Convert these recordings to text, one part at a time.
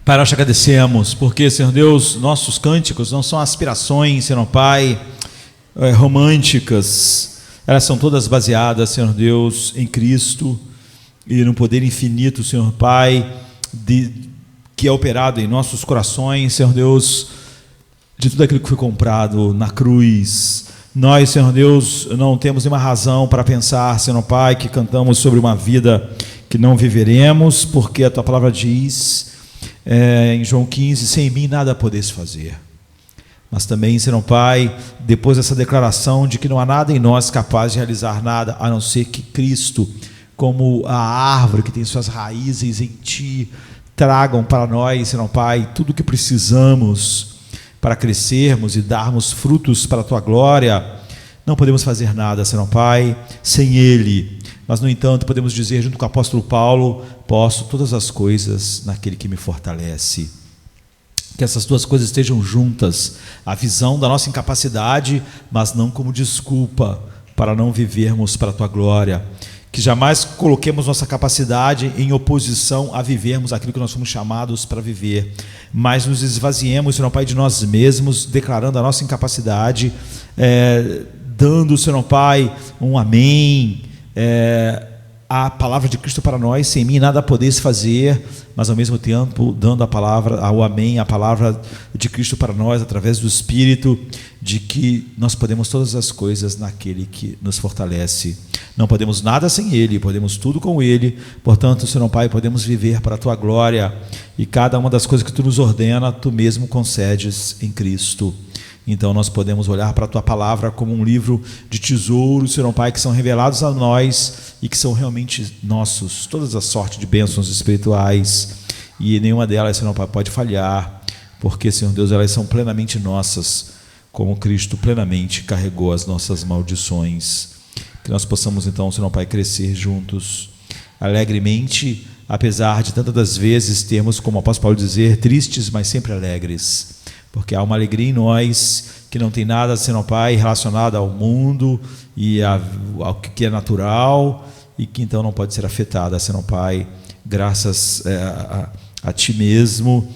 Pai, nós te agradecemos, porque, Senhor Deus, nossos cânticos não são aspirações, Senhor Pai, românticas, elas são todas baseadas, Senhor Deus, em Cristo e no poder infinito, Senhor Pai, que é operado em nossos corações, Senhor Deus, de tudo aquilo que foi comprado na cruz. Nós, Senhor Deus, não temos nenhuma razão para pensar, Senhor Pai, que cantamos sobre uma vida que não viveremos, porque a Tua palavra diz em João 15, sem mim nada podeis fazer. Mas também, Senhor Pai, depois dessa declaração de que não há nada em nós capaz de realizar nada, a não ser que Cristo, como a árvore que tem suas raízes em Ti, tragam para nós, Senhor Pai, tudo o que precisamos para crescermos e darmos frutos para a Tua glória. Não podemos fazer nada, Senhor Pai, sem Ele. Mas, no entanto, podemos dizer, junto com o apóstolo Paulo, posso todas as coisas naquele que me fortalece. Que essas duas coisas estejam juntas, a visão da nossa incapacidade, mas não como desculpa para não vivermos para a Tua glória. Que jamais coloquemos nossa capacidade em oposição a vivermos aquilo que nós fomos chamados para viver, mas nos esvaziemos, Senhor Pai, de nós mesmos, declarando a nossa incapacidade, dando, Senhor Pai, um amém, a palavra de Cristo para nós, sem mim nada podeis fazer, mas ao mesmo tempo dando a palavra, ao amém, a palavra de Cristo para nós, através do Espírito, de que nós podemos todas as coisas naquele que nos fortalece. Não podemos nada sem Ele, podemos tudo com Ele. Portanto, Senhor Pai, podemos viver para a Tua glória, e cada uma das coisas que Tu nos ordena, Tu mesmo concedes em Cristo. Então nós podemos olhar para a Tua palavra como um livro de tesouros, Senhor Pai, que são revelados a nós e que são realmente nossos, todas as sortes de bênçãos espirituais, e nenhuma delas, Senhor Pai, pode falhar, porque, Senhor Deus, elas são plenamente nossas, como Cristo plenamente carregou as nossas maldições. Que nós possamos então, Senhor Pai, crescer juntos, alegremente, apesar de tantas das vezes termos, como o apóstolo Paulo dizer, tristes, mas sempre alegres, porque há uma alegria em nós que não tem nada, Senhor Pai, relacionado ao mundo e ao que é natural, e que então não pode ser afetada, Senhor Pai, graças a Ti mesmo,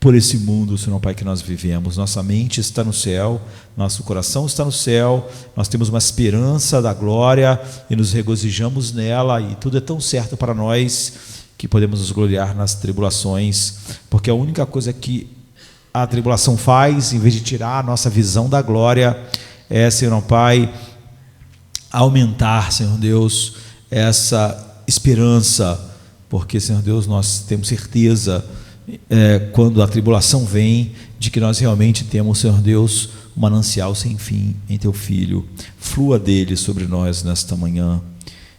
por esse mundo, Senhor Pai, que nós vivemos. Nossa mente está no céu, nosso coração está no céu, nós temos uma esperança da glória e nos regozijamos nela, e tudo é tão certo para nós que podemos nos gloriar nas tribulações, porque a única coisa que a tribulação faz, em vez de tirar a nossa visão da glória, Senhor Pai, aumentar, Senhor Deus, essa esperança, porque, Senhor Deus, nós temos certeza, quando a tribulação vem, de que nós realmente temos, Senhor Deus, um manancial sem fim em Teu Filho. Flua dele sobre nós nesta manhã,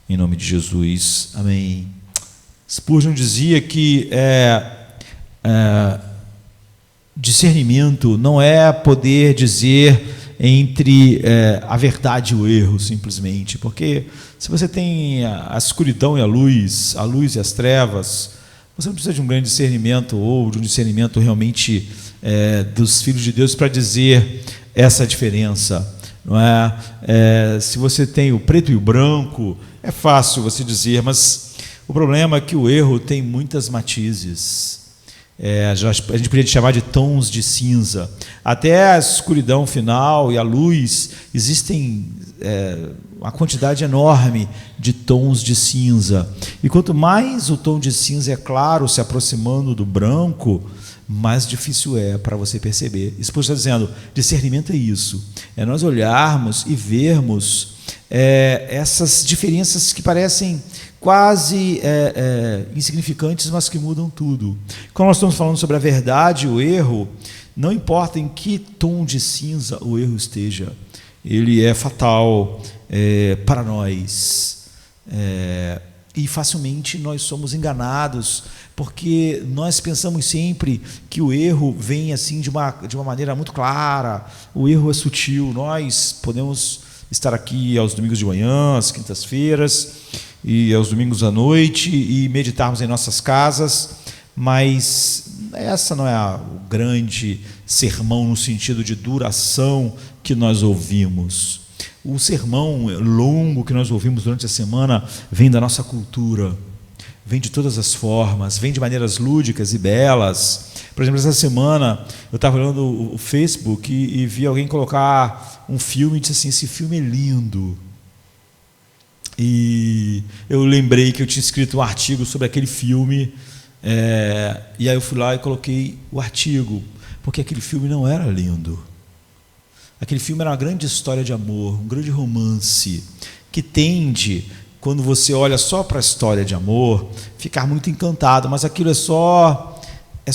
em nome de Jesus, amém. Spurgeon dizia que discernimento não é poder dizer entre a verdade e o erro, simplesmente, porque se você tem a escuridão e a luz e as trevas, você não precisa de um grande discernimento, ou de um discernimento realmente dos filhos de Deus para dizer essa diferença, não é? Se você tem o preto e o branco, é fácil você dizer, mas o problema é que o erro tem muitas matizes. A gente podia chamar de tons de cinza. Até a escuridão final e a luz, existem uma quantidade enorme de tons de cinza. E quanto mais o tom de cinza é claro, se aproximando do branco, mais difícil é para você perceber. Isso está dizendo, discernimento é isso. É nós olharmos e vermos essas diferenças que parecem quase insignificantes, mas que mudam tudo. Quando nós estamos falando sobre a verdade e o erro, não importa em que tom de cinza o erro esteja, ele é fatal para nós, e facilmente nós somos enganados, porque nós pensamos sempre que o erro vem assim de uma maneira muito clara. O erro é sutil. Nós podemos estar aqui aos domingos de manhã, às quintas-feiras e aos domingos à noite e meditarmos em nossas casas, mas essa não é o grande sermão no sentido de duração que nós ouvimos. O sermão longo que nós ouvimos durante a semana vem da nossa cultura, vem de todas as formas, vem de maneiras lúdicas e belas, Por exemplo, essa semana eu estava olhando o Facebook e vi alguém colocar um filme e disse assim: esse filme é lindo. E eu lembrei que eu tinha escrito um artigo sobre aquele filme, e aí eu fui lá e coloquei o artigo, porque aquele filme não era lindo. Aquele filme era uma grande história de amor, um grande romance, que tende, quando você olha só para a história de amor, ficar muito encantado, mas aquilo é só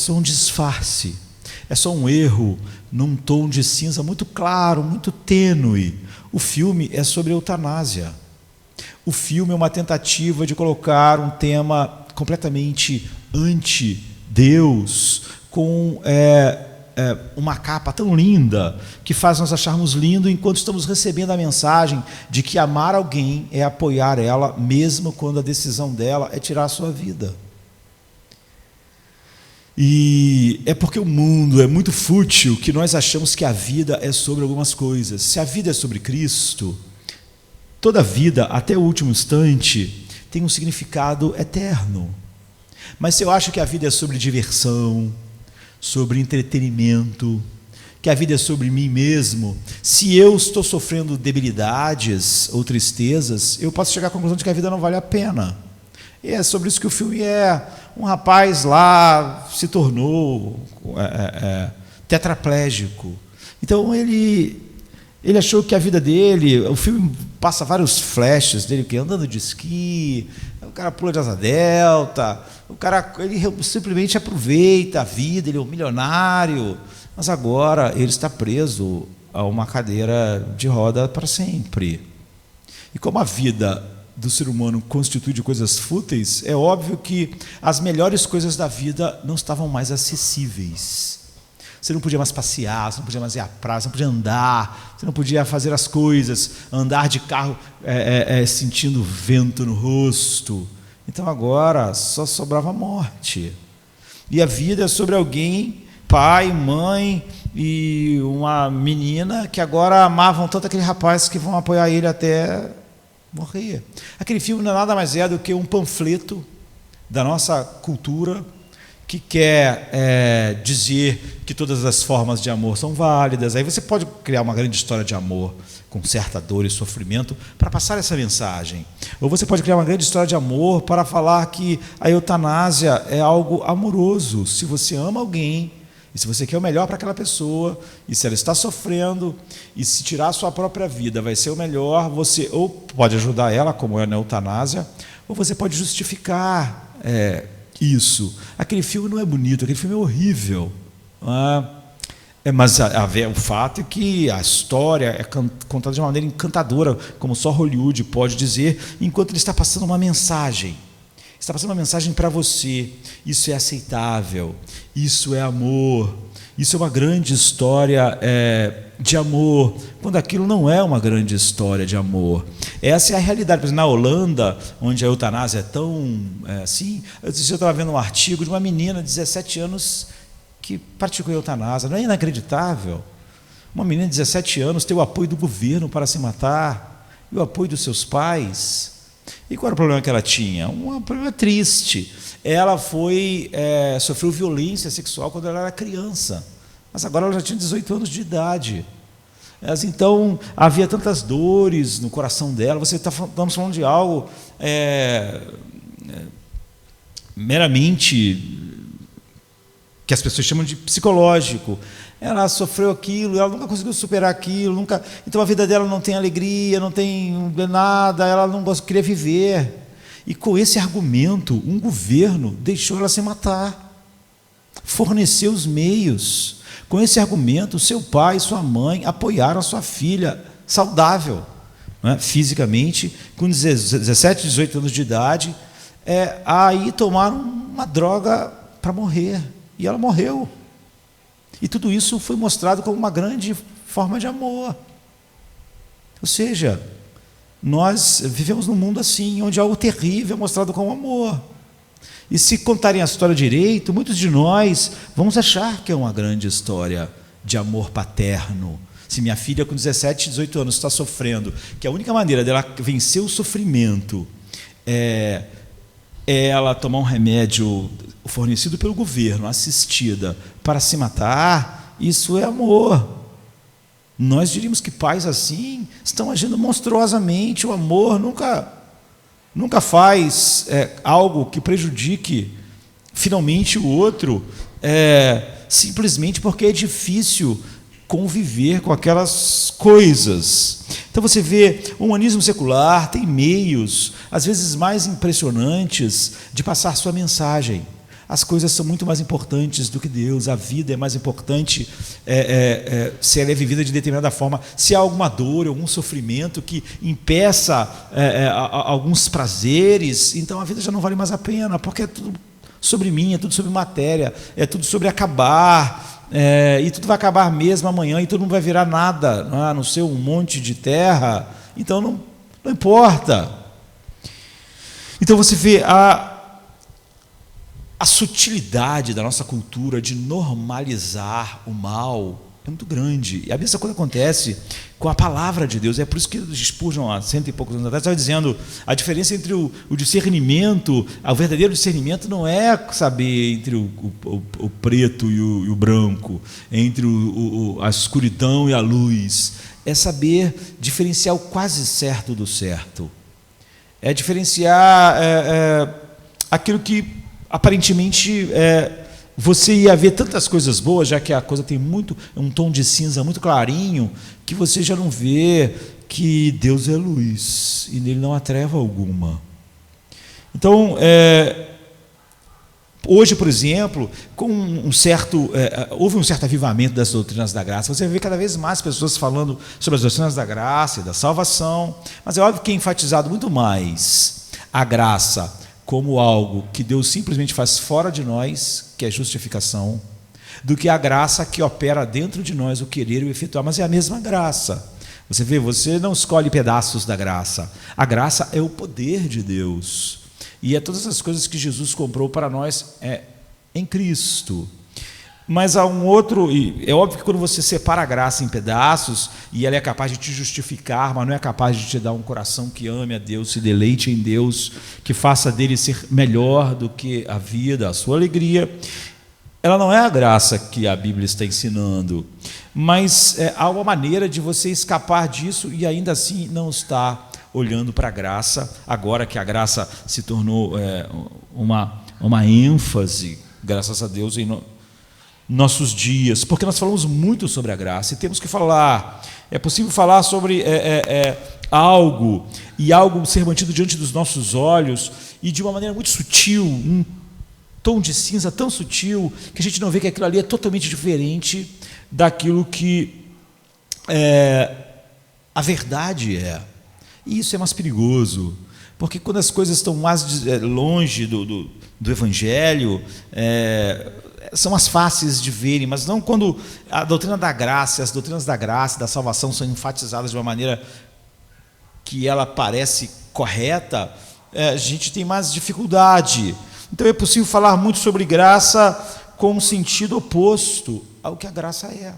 um disfarce, é só um erro num tom de cinza muito claro, muito tênue. O filme é sobre eutanásia. O filme é uma tentativa de colocar um tema completamente anti-Deus, com uma capa tão linda, que faz nós acharmos lindo enquanto estamos recebendo a mensagem de que amar alguém é apoiar ela, mesmo quando a decisão dela é tirar a sua vida. E é porque o mundo é muito fútil que nós achamos que a vida é sobre algumas coisas. Se a vida é sobre Cristo, toda vida, até o último instante, tem um significado eterno. Mas se eu acho que a vida é sobre diversão, sobre entretenimento, que a vida é sobre mim mesmo, se eu estou sofrendo debilidades ou tristezas, eu posso chegar à conclusão de que a vida não vale a pena. E é sobre isso que o filme é. Um rapaz lá se tornou tetraplégico. Então ele achou que a vida dele, o filme passa vários flashes dele andando de esqui, o cara pula de asa delta, ele simplesmente aproveita a vida, ele é um milionário, mas agora ele está preso a uma cadeira de roda para sempre. E como a vida do ser humano constitui de coisas fúteis, é óbvio que as melhores coisas da vida não estavam mais acessíveis. Você não podia mais passear, você não podia mais ir à praia, você não podia andar, você não podia fazer as coisas, andar de carro sentindo vento no rosto. Então agora só sobrava a morte. E a vida é sobre alguém, pai, mãe e uma menina que agora amavam tanto aquele rapaz que vão apoiar ele até morrer. Aquele filme não é nada mais do que um panfleto da nossa cultura que quer dizer que todas as formas de amor são válidas. Aí você pode criar uma grande história de amor com certa dor e sofrimento para passar essa mensagem. Ou você pode criar uma grande história de amor para falar que a eutanásia é algo amoroso. Se você ama alguém, e se você quer o melhor para aquela pessoa, e se ela está sofrendo, e se tirar a sua própria vida vai ser o melhor, você ou pode ajudar ela, como é na eutanásia, ou você pode justificar isso. Aquele filme não é bonito, aquele filme é horrível. Mas o fato é que a história é contada de uma maneira encantadora, como só Hollywood pode dizer, enquanto ele está passando uma mensagem. Está passando uma mensagem para você. Isso é aceitável, isso é amor, isso é uma grande história de amor, quando aquilo não é uma grande história de amor. Essa é a realidade. Por exemplo, na Holanda, onde a eutanásia é tão assim, eu estava vendo um artigo de uma menina de 17 anos que praticou eutanásia. Não é inacreditável? Uma menina de 17 anos ter o apoio do governo para se matar, e o apoio dos seus pais. E qual era o problema que ela tinha? Um problema triste. Ela sofreu violência sexual quando ela era criança, mas agora ela já tinha 18 anos de idade. Mas então havia tantas dores no coração dela. Estamos falando de algo meramente que as pessoas chamam de psicológico. Ela sofreu aquilo, ela nunca conseguiu superar aquilo, então a vida dela não tem alegria, não tem nada, ela não queria viver. E com esse argumento, um governo deixou ela se matar, forneceu os meios. Com esse argumento, seu pai e sua mãe apoiaram a sua filha saudável, fisicamente, com 17, 18 anos de idade, aí tomaram uma droga para morrer, e ela morreu. E tudo isso foi mostrado como uma grande forma de amor. Ou seja, nós vivemos num mundo assim, onde algo terrível é mostrado como amor. E se contarem a história direito, muitos de nós vamos achar que é uma grande história de amor paterno. Se minha filha com 17, 18 anos está sofrendo, que a única maneira dela vencer o sofrimento é ela tomar um remédio fornecido pelo governo, assistida, para se matar, isso é amor. Nós diríamos que pais assim estão agindo monstruosamente. O amor nunca faz algo que prejudique finalmente o outro, simplesmente porque é difícil conviver com aquelas coisas. Então você vê, o humanismo secular tem meios, às vezes mais impressionantes, de passar sua mensagem. As coisas são muito mais importantes do que Deus, a vida é mais importante se ela é vivida de determinada forma. Se há alguma dor, algum sofrimento que impeça alguns prazeres, então a vida já não vale mais a pena, porque é tudo sobre mim, é tudo sobre matéria, é tudo sobre acabar, e tudo vai acabar mesmo amanhã, e tudo não vai virar nada, a não ser um monte de terra, então não importa. Então você vê a sutilidade da nossa cultura de normalizar o mal é muito grande. E a mesma coisa acontece com a palavra de Deus. É por isso que Spurgeon, há 100 e poucos anos atrás, estava dizendo a diferença entre o discernimento, o verdadeiro discernimento não é saber entre o preto e o branco, entre a escuridão e a luz. É saber diferenciar o quase certo do certo. É diferenciar aquilo que aparentemente você ia ver tantas coisas boas, já que a coisa tem um tom de cinza muito clarinho, que você já não vê que Deus é luz e nele não há treva alguma. Então, hoje, por exemplo, houve um certo avivamento das doutrinas da graça. Você vê cada vez mais pessoas falando sobre as doutrinas da graça e da salvação, mas é óbvio que é enfatizado muito mais a graça como algo que Deus simplesmente faz fora de nós, que é justificação, do que a graça que opera dentro de nós, o querer e o efetuar. Mas é a mesma graça. Você vê, você não escolhe pedaços da graça. A graça é o poder de Deus. E é todas as coisas que Jesus comprou para nós em Cristo. Mas há um outro, e é óbvio que quando você separa a graça em pedaços, e ela é capaz de te justificar, mas não é capaz de te dar um coração que ame a Deus, se deleite em Deus, que faça dele ser melhor do que a vida, a sua alegria, ela não é a graça que a Bíblia está ensinando, mas há uma maneira de você escapar disso e ainda assim não estar olhando para a graça, agora que a graça se tornou uma ênfase, graças a Deus, em nossos dias, porque nós falamos muito sobre a graça e temos que falar. É possível falar sobre algo e algo ser mantido diante dos nossos olhos e de uma maneira muito sutil, um tom de cinza tão sutil que a gente não vê que aquilo ali é totalmente diferente daquilo que a verdade é. E isso é mais perigoso, porque quando as coisas estão mais longe do Evangelho, são mais fáceis de verem, mas não quando a doutrina da graça, as doutrinas da graça e da salvação são enfatizadas de uma maneira que ela parece correta, a gente tem mais dificuldade. Então é possível falar muito sobre graça com um sentido oposto ao que a graça é.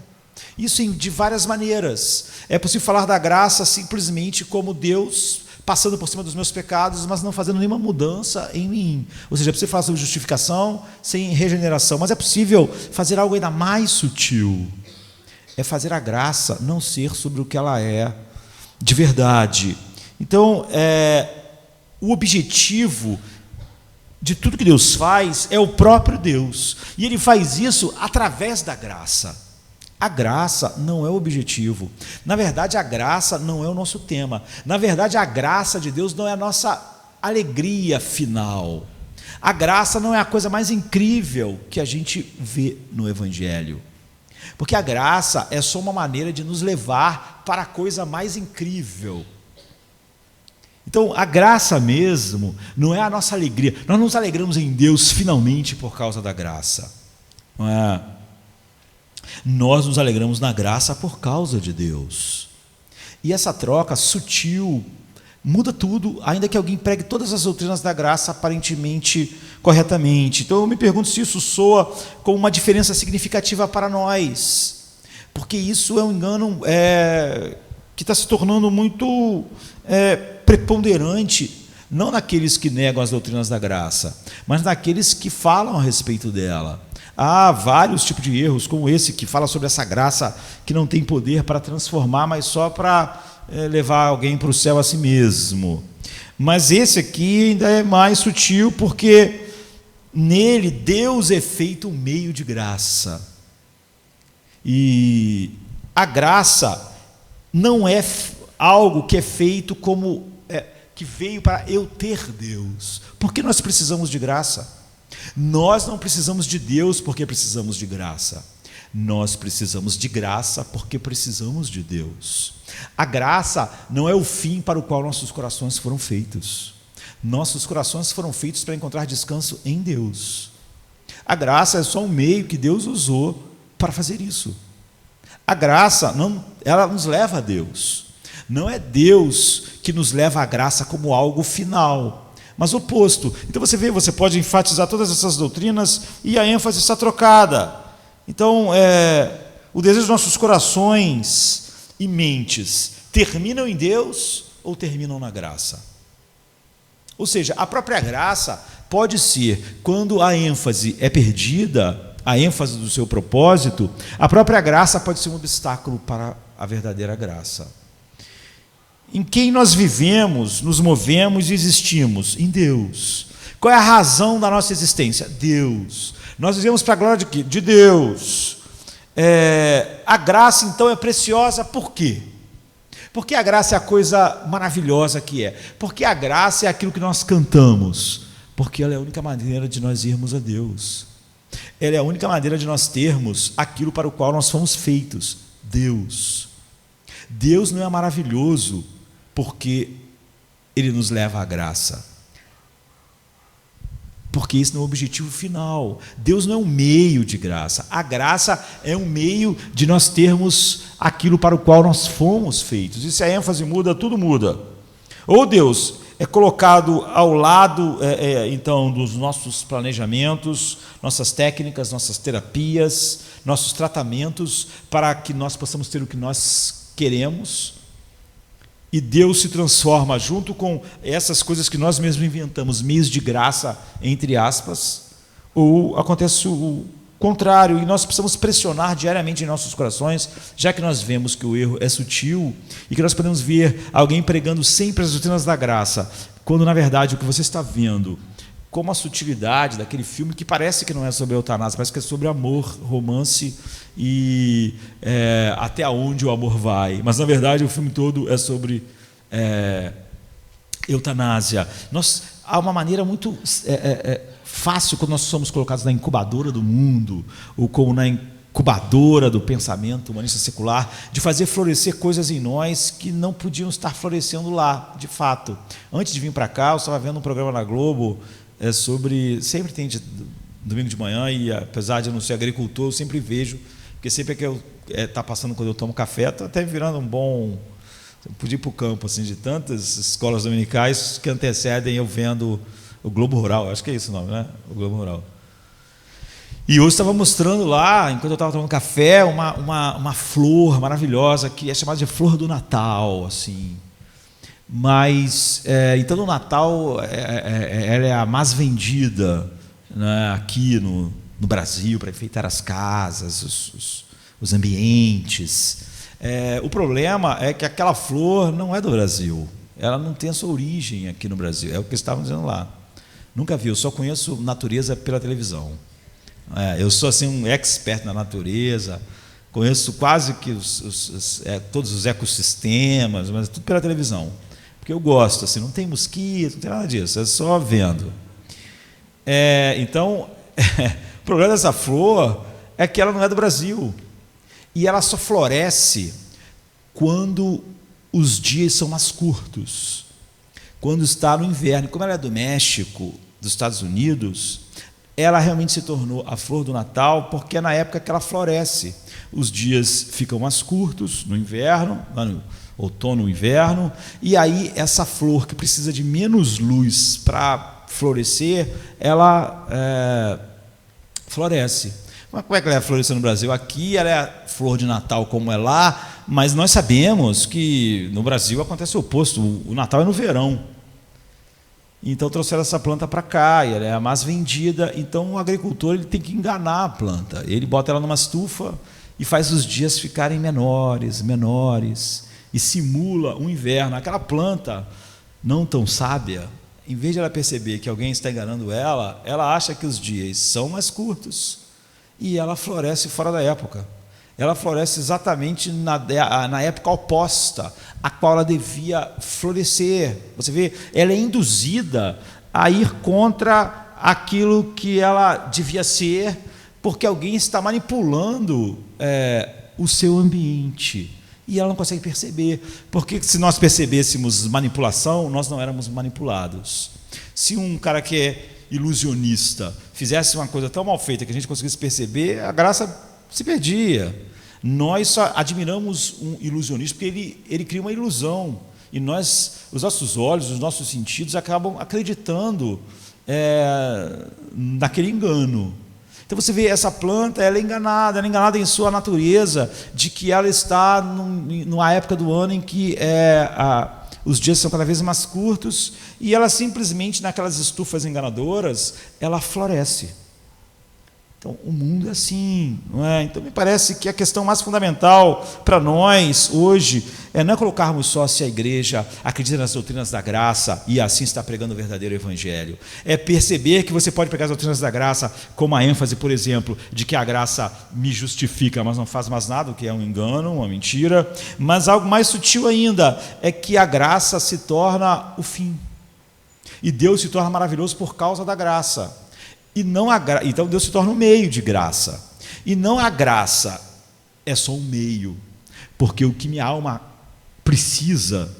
Isso de várias maneiras. É possível falar da graça simplesmente como Deus passando por cima dos meus pecados, mas não fazendo nenhuma mudança em mim. Ou seja, é possível falar sobre justificação sem regeneração, mas é possível fazer algo ainda mais sutil. É fazer a graça não ser sobre o que ela é de verdade. Então, o objetivo de tudo que Deus faz é o próprio Deus. E Ele faz isso através da graça. A graça não é o objetivo. Na verdade, a graça não é o nosso tema. Na verdade, a graça de Deus não é a nossa alegria final. A graça não é a coisa mais incrível que a gente vê no Evangelho. Porque a graça é só uma maneira de nos levar para a coisa mais incrível. Então, a graça mesmo não é a nossa alegria. Nós não nos alegramos em Deus finalmente por causa da graça. Não é? Nós nos alegramos na graça por causa de Deus. E essa troca sutil muda tudo, ainda que alguém pregue todas as doutrinas da graça aparentemente corretamente. Então eu me pergunto se isso soa como uma diferença significativa para nós, porque isso é um engano que está se tornando muito preponderante não naqueles que negam as doutrinas da graça, mas naqueles que falam a respeito dela. Há vários tipos de erros, como esse que fala sobre essa graça que não tem poder para transformar, mas só para levar alguém para o céu a si mesmo. Mas esse aqui ainda é mais sutil, porque nele Deus é feito um meio de graça. E a graça não é algo que é feito como que veio para eu ter Deus. Porque nós precisamos de graça. Nós não precisamos de Deus porque precisamos de graça. Nós precisamos de graça porque precisamos de Deus. A graça não é o fim para o qual nossos corações foram feitos. Nossos corações foram feitos para encontrar descanso em Deus. A graça é só um meio que Deus usou para fazer isso. A graça, ela nos leva a Deus. Não é Deus que nos leva à graça como algo final, mas o oposto. Então você pode enfatizar todas essas doutrinas e a ênfase está trocada. Então, o desejo dos nossos corações e mentes terminam em Deus ou terminam na graça? Ou seja, a própria graça pode ser, quando a ênfase é perdida, a ênfase do seu propósito, a própria graça pode ser um obstáculo para a verdadeira graça. Em quem nós vivemos, nos movemos e existimos? Em Deus. Qual é a razão da nossa existência? Deus. Nós vivemos para a glória de quê? De Deus. A graça, então, é preciosa por quê? Porque a graça é a coisa maravilhosa que é. Porque a graça é aquilo que nós cantamos. Porque ela é a única maneira de nós irmos a Deus. Ela é a única maneira de nós termos aquilo para o qual nós fomos feitos. Deus. Deus não é maravilhoso porque Ele nos leva à graça. Porque esse não é o objetivo final. Deus não é um meio de graça. A graça é um meio de nós termos aquilo para o qual nós fomos feitos. E se a ênfase muda, tudo muda. Ou Deus é colocado ao lado, então, dos nossos planejamentos, nossas técnicas, nossas terapias, nossos tratamentos, para que nós possamos ter o que nós queremos. E Deus se transforma junto com essas coisas que nós mesmos inventamos, meios de graça, entre aspas, ou acontece o contrário, e nós precisamos pressionar diariamente em nossos corações, já que nós vemos que o erro é sutil, e que nós podemos ver alguém pregando sempre as doutrinas da graça, quando na verdade o que você está vendo, como a sutilidade daquele filme que parece que não é sobre eutanásia, parece que é sobre amor, romance e até onde o amor vai, mas na verdade o filme todo é sobre eutanásia. Há uma maneira muito fácil, quando nós somos colocados na incubadora do mundo, ou como na incubadora do pensamento humanista secular, de fazer florescer coisas em nós que não podiam estar florescendo lá, de fato. Antes de vir para cá, eu estava vendo um programa na Globo sobre... Sempre tem domingo de manhã, e apesar de eu não ser agricultor, eu sempre vejo, porque sempre é que eu está passando quando eu tomo café, está até virando um bom... Eu podia ir para o campo, assim, de tantas escolas dominicais que antecedem eu vendo o Globo Rural, acho que é isso o nome, né? O Globo Rural. E hoje estava mostrando lá, enquanto eu estava tomando café, uma flor maravilhosa, que é chamada de flor do Natal, assim. Mas, então, no Natal, ela é a mais vendida, né, aqui no Brasil, para enfeitar as casas, os ambientes. O problema é que aquela flor não é do Brasil. Ela não tem a sua origem aqui no Brasil. É o que eles estavam dizendo lá. Nunca vi, eu só conheço natureza pela televisão. Eu sou assim um expert na natureza, conheço quase que todos os ecossistemas, mas tudo pela televisão. Porque eu gosto, assim, não tem mosquito, não tem nada disso, é só vendo. Então, o problema dessa flor é que ela não é do Brasil. E ela só floresce quando os dias são mais curtos, quando está no inverno. Como ela é do México, dos Estados Unidos, ela realmente se tornou a flor do Natal, porque é na época que ela floresce. Os dias ficam mais curtos no inverno, no outono e inverno, e aí essa flor que precisa de menos luz para florescer, ela floresce. Mas como é que ela floresce no Brasil? Aqui ela é flor de Natal como é lá, mas nós sabemos que no Brasil acontece o oposto. O Natal é no verão. Então trouxeram essa planta para cá, e ela é a mais vendida. Então o agricultor ele tem que enganar a planta. Ele bota ela numa estufa e faz os dias ficarem menores, e simula um inverno. Aquela planta não tão sábia, em vez de ela perceber que alguém está enganando ela, ela acha que os dias são mais curtos e ela floresce fora da época. Ela floresce exatamente na época oposta a qual ela devia florescer. Você vê, ela é induzida a ir contra aquilo que ela devia ser, porque alguém está manipulando o seu ambiente. E ela não consegue perceber, porque se nós percebêssemos manipulação, nós não éramos manipulados. Se um cara que é ilusionista fizesse uma coisa tão mal feita que a gente conseguisse perceber, a graça se perdia. Nós só admiramos um ilusionista porque ele cria uma ilusão, e os nossos olhos, os nossos sentidos acabam acreditando naquele engano. Então você vê, essa planta, ela é enganada em sua natureza, de que ela está numa época do ano em que os dias são cada vez mais curtos, e ela simplesmente, naquelas estufas enganadoras, ela floresce. Então, o mundo é assim, não é? Então, me parece que a questão mais fundamental para nós hoje não é colocarmos só se a igreja acredita nas doutrinas da graça e assim está pregando o verdadeiro evangelho. É perceber que você pode pegar as doutrinas da graça como a ênfase, por exemplo, de que a graça me justifica, mas não faz mais nada, o que é um engano, uma mentira. Mas algo mais sutil ainda é que a graça se torna o fim. E Deus se torna maravilhoso por causa da graça. Então Deus se torna um meio de graça. E não a graça é só um meio, porque o que minha alma precisa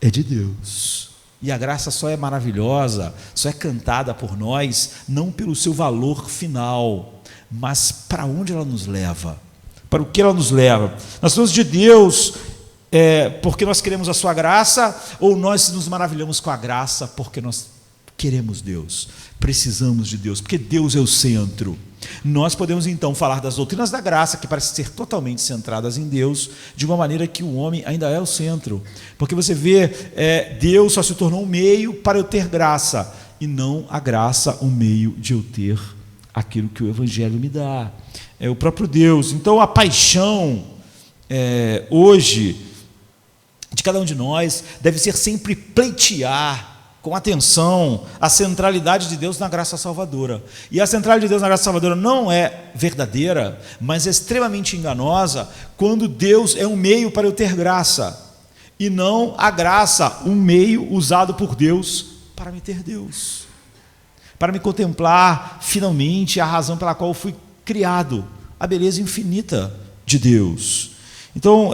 é de Deus. E a graça só é maravilhosa, só é cantada por nós, não pelo seu valor final, mas para onde ela nos leva, para o que ela nos leva. Nós somos de Deus porque nós queremos a sua graça, ou nós nos maravilhamos com a graça porque nós queremos Deus, precisamos de Deus, porque Deus é o centro. Nós podemos então falar das doutrinas da graça, que parecem ser totalmente centradas em Deus, de uma maneira que o homem ainda é o centro, porque você vê, Deus só se tornou um meio para eu ter graça, e não a graça um meio de eu ter aquilo que o Evangelho me dá, é o próprio Deus. Então a paixão hoje de cada um de nós deve ser sempre pleitear com atenção a centralidade de Deus na graça salvadora. E a centralidade de Deus na graça salvadora não é verdadeira, mas é extremamente enganosa quando Deus é um meio para eu ter graça, e não a graça, um meio usado por Deus para me ter Deus, para me contemplar finalmente a razão pela qual eu fui criado, a beleza infinita de Deus. Então,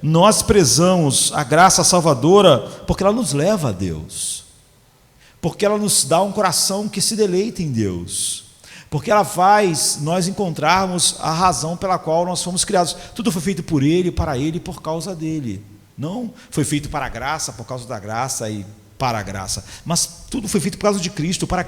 nós prezamos a graça salvadora porque ela nos leva a Deus, porque ela nos dá um coração que se deleita em Deus, porque ela faz nós encontrarmos a razão pela qual nós fomos criados. Tudo foi feito por Ele, para Ele e por causa dEle. Não foi feito para a graça, por causa da graça e para a graça, mas tudo foi feito por causa de Cristo, para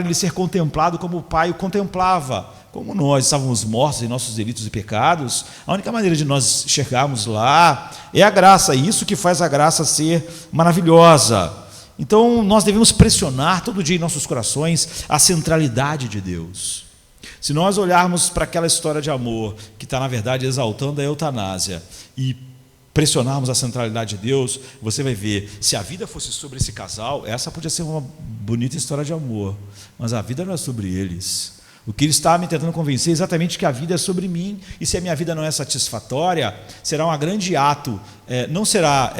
Ele ser contemplado como o Pai o contemplava. Como nós estávamos mortos em nossos delitos e pecados, a única maneira de nós chegarmos lá é a graça, e isso que faz a graça ser maravilhosa. Então nós devemos pressionar todo dia em nossos corações a centralidade de Deus. Se nós olharmos para aquela história de amor que está na verdade exaltando a eutanásia e pressionarmos a centralidade de Deus, você vai ver, se a vida fosse sobre esse casal, essa podia ser uma bonita história de amor, mas a vida não é sobre eles. O que ele está me tentando convencer é exatamente que a vida é sobre mim, e se a minha vida não é satisfatória, será um grande ato, não será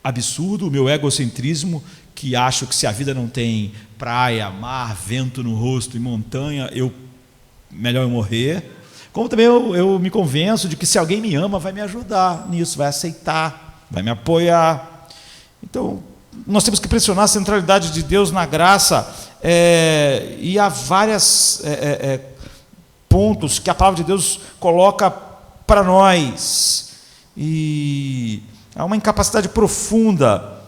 absurdo o meu egocentrismo, que acho que se a vida não tem praia, mar, vento no rosto e montanha, melhor eu morrer. Como também eu me convenço de que se alguém me ama, vai me ajudar nisso, vai aceitar, vai me apoiar. Então, nós temos que pressionar a centralidade de Deus na graça, e há vários pontos que a palavra de Deus coloca para nós, e há uma incapacidade profunda.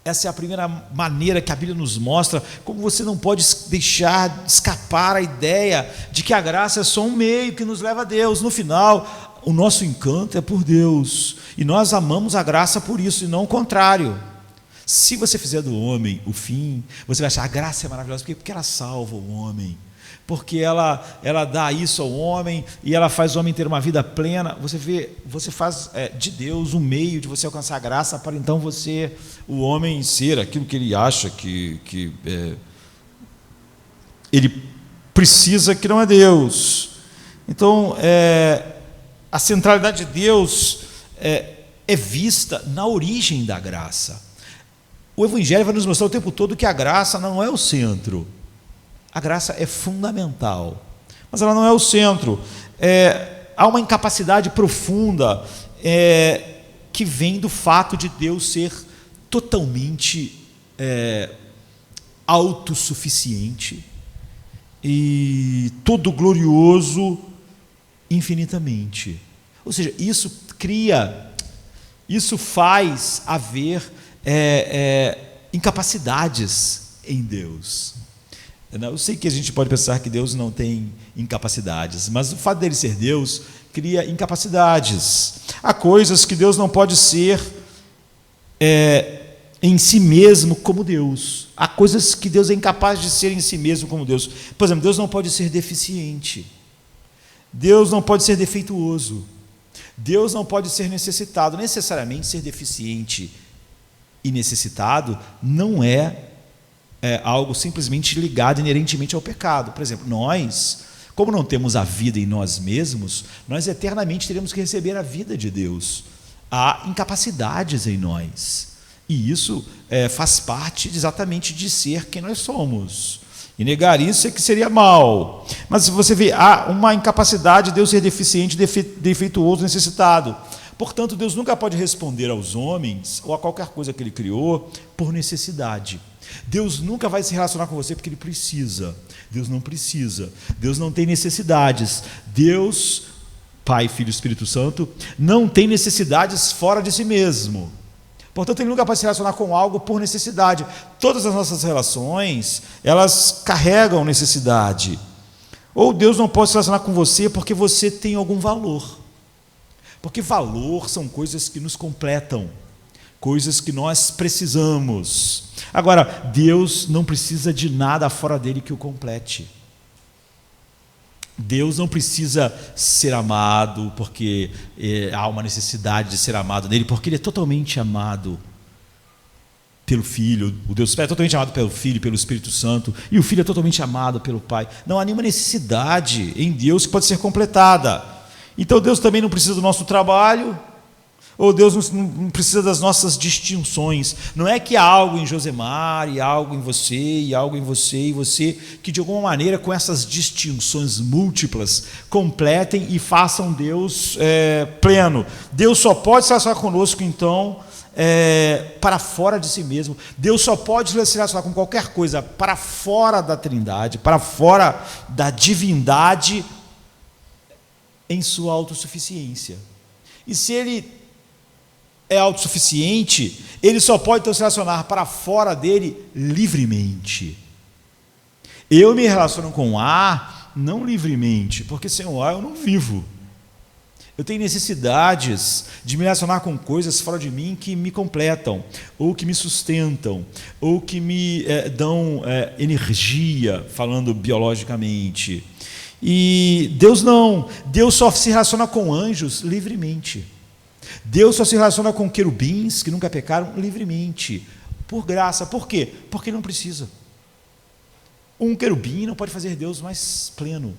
Essa é a primeira maneira que a Bíblia nos mostra como você não pode deixar escapar a ideia de que a graça é só um meio que nos leva a Deus. No final, o nosso encanto é por Deus, e nós amamos a graça por isso, e não o contrário. Se você fizer do homem o fim, você vai achar a graça é maravilhosa, porque ela salva o homem, porque ela dá isso ao homem e ela faz o homem ter uma vida plena. Você faz de Deus um meio de você alcançar a graça para então o homem ser aquilo que ele acha que ele precisa, que não é Deus. Então, a centralidade de Deus é vista na origem da graça. O Evangelho vai nos mostrar o tempo todo que a graça não é o centro. A graça é fundamental, mas ela não é o centro. Há uma incapacidade profunda que vem do fato de Deus ser totalmente autossuficiente e todo glorioso infinitamente. Ou seja, isso faz haver incapacidades em Deus. Eu sei que a gente pode pensar que Deus não tem incapacidades, mas o fato dele ser Deus cria incapacidades. Há coisas que Deus não pode ser em si mesmo como Deus. Há coisas que Deus é incapaz de ser em si mesmo como Deus. Por exemplo, Deus não pode ser deficiente. Deus não pode ser defeituoso. Deus não pode ser necessitado. Necessariamente ser deficiente e necessitado não é algo simplesmente ligado inerentemente ao pecado. Por exemplo, nós, como não temos a vida em nós mesmos, nós eternamente teremos que receber a vida de Deus. Há incapacidades em nós, e isso faz parte exatamente de ser quem nós somos. E negar isso é que seria mal. Mas se você vê, há uma incapacidade de Deus ser deficiente, defeituoso, necessitado. Portanto, Deus nunca pode responder aos homens ou a qualquer coisa que Ele criou por necessidade. Deus nunca vai se relacionar com você porque Ele precisa. Deus não precisa. Deus não tem necessidades. Deus, Pai, Filho e Espírito Santo, não tem necessidades fora de si mesmo. Portanto, Ele nunca vai se relacionar com algo por necessidade. Todas as nossas relações, elas carregam necessidade. Ou Deus não pode se relacionar com você porque você tem algum valor. Porque valor são coisas que nos completam, coisas que nós precisamos. Agora, Deus não precisa de nada fora dele que o complete. Deus não precisa ser amado porque há uma necessidade de ser amado nele, porque Ele é totalmente amado pelo Filho. O Deus Pai é totalmente amado pelo Filho, pelo Espírito Santo, e o Filho é totalmente amado pelo Pai. Não há nenhuma necessidade em Deus que pode ser completada. Então Deus também não precisa do nosso trabalho, ou Deus não precisa das nossas distinções. Não é que há algo em Josemar, e algo em você, e algo em você, e você, que de alguma maneira, com essas distinções múltiplas, completem e façam Deus pleno. Deus só pode se relacionar conosco, então, para fora de si mesmo. Deus só pode se relacionar com qualquer coisa para fora da Trindade, para fora da divindade, em sua autossuficiência. E se Ele é autossuficiente, Ele só pode então se relacionar para fora dele livremente. Eu me relaciono com o ar não livremente, porque sem o ar eu não vivo. Eu tenho necessidades de me relacionar com coisas fora de mim que me completam, ou que me sustentam, ou que me dão energia, falando biologicamente. E Deus não, Deus só se relaciona com anjos livremente. Deus só se relaciona com querubins que nunca pecaram livremente, por graça. Por quê? Porque Ele não precisa. Um querubim não pode fazer Deus mais pleno,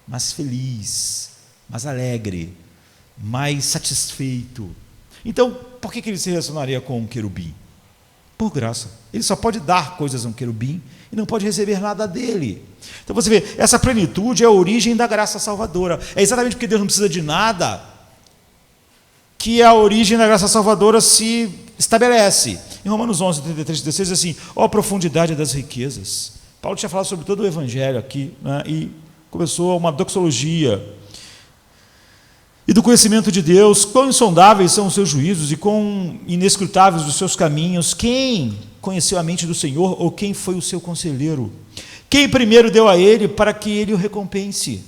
mais feliz, mais alegre, mais satisfeito. Então, por que Ele se relacionaria com um querubim? Por graça. Ele só pode dar coisas a um querubim e não pode receber nada dele. Então você vê, essa plenitude é a origem da graça salvadora. É exatamente porque Deus não precisa de nada que a origem da graça salvadora se estabelece. Em Romanos 11, 33 e 16 diz assim: ó a profundidade das riquezas. Paulo tinha falado sobre todo o Evangelho aqui, né, e começou uma doxologia. E do conhecimento de Deus, quão insondáveis são os seus juízos e quão inescrutáveis os seus caminhos. Quem conheceu a mente do Senhor, ou quem foi o seu conselheiro? Quem primeiro deu a ele para que ele o recompense?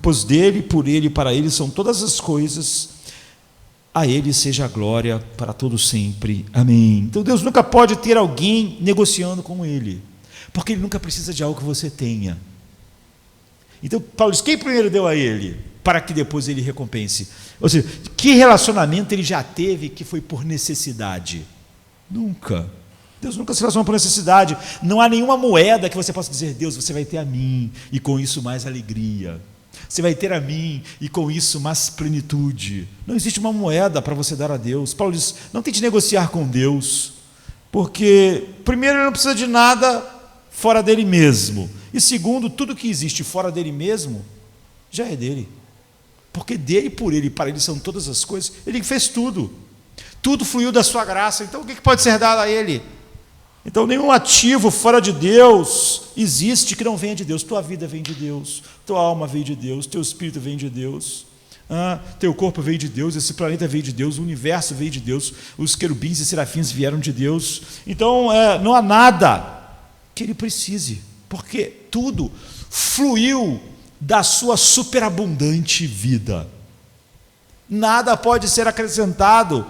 Pois dele, por ele e para ele são todas as coisas. A Ele seja a glória para todo sempre. Amém. Então Deus nunca pode ter alguém negociando com Ele, porque Ele nunca precisa de algo que você tenha. Então Paulo diz, quem primeiro deu a Ele, para que depois Ele recompense? Ou seja, que relacionamento Ele já teve que foi por necessidade? Nunca. Deus nunca se relaciona por necessidade. Não há nenhuma moeda que você possa dizer, Deus, você vai ter a mim, e com isso mais alegria. Você vai ter a mim, e com isso mais plenitude. Não existe uma moeda para você dar a Deus. Paulo diz, não tente negociar com Deus, porque primeiro Ele não precisa de nada fora dele mesmo, e segundo, tudo que existe fora dele mesmo, já é dele, porque dele, por ele e para ele são todas as coisas. Ele fez tudo, tudo fluiu da sua graça. Então o que pode ser dado a ele? Então nenhum ativo fora de Deus existe que não venha de Deus. Tua vida vem de Deus, tua alma vem de Deus, teu espírito vem de Deus, teu corpo veio de Deus, esse planeta veio de Deus, o universo veio de Deus, os querubins e serafins vieram de Deus. Então não há nada que ele precise, porque tudo fluiu da sua superabundante vida. Nada pode ser acrescentado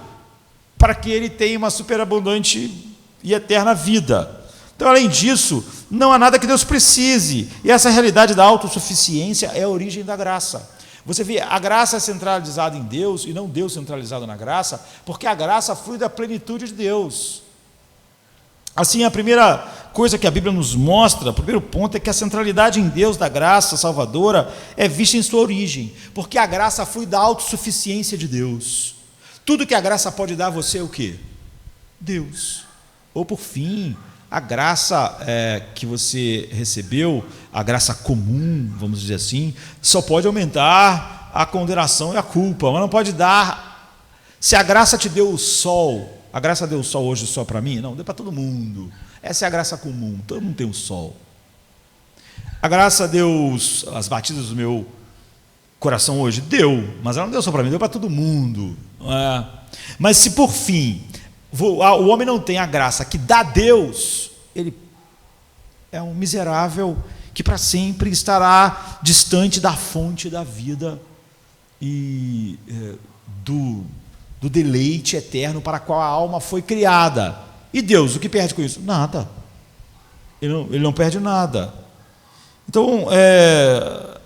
para que ele tenha uma superabundante e eterna vida. Então, além disso, não há nada que Deus precise, e essa realidade da autossuficiência é a origem da graça. Você vê, a graça é centralizada em Deus, e não Deus centralizado na graça, porque a graça flui da plenitude de Deus. Assim, a primeira coisa que a Bíblia nos mostra, o primeiro ponto, é que a centralidade em Deus da graça salvadora é vista em sua origem, porque a graça flui da autossuficiência de Deus. Tudo que a graça pode dar a você é o quê? Deus. Ou por fim, a graça que você recebeu, a graça comum, vamos dizer assim, só pode aumentar a condenação e a culpa, mas não pode dar. Se a graça te deu o sol, a graça deu o sol hoje só para mim? Não, deu para todo mundo. Essa é a graça comum, todo mundo tem o sol. A graça deu as batidas do meu coração hoje? Deu, mas ela não deu só para mim, deu para todo mundo. Mas se por fim o homem não tem a graça que dá a Deus, ele é um miserável que para sempre estará distante da fonte da vida e do deleite eterno para a qual a alma foi criada. E Deus, o que perde com isso? Nada. Ele não perde nada. Então,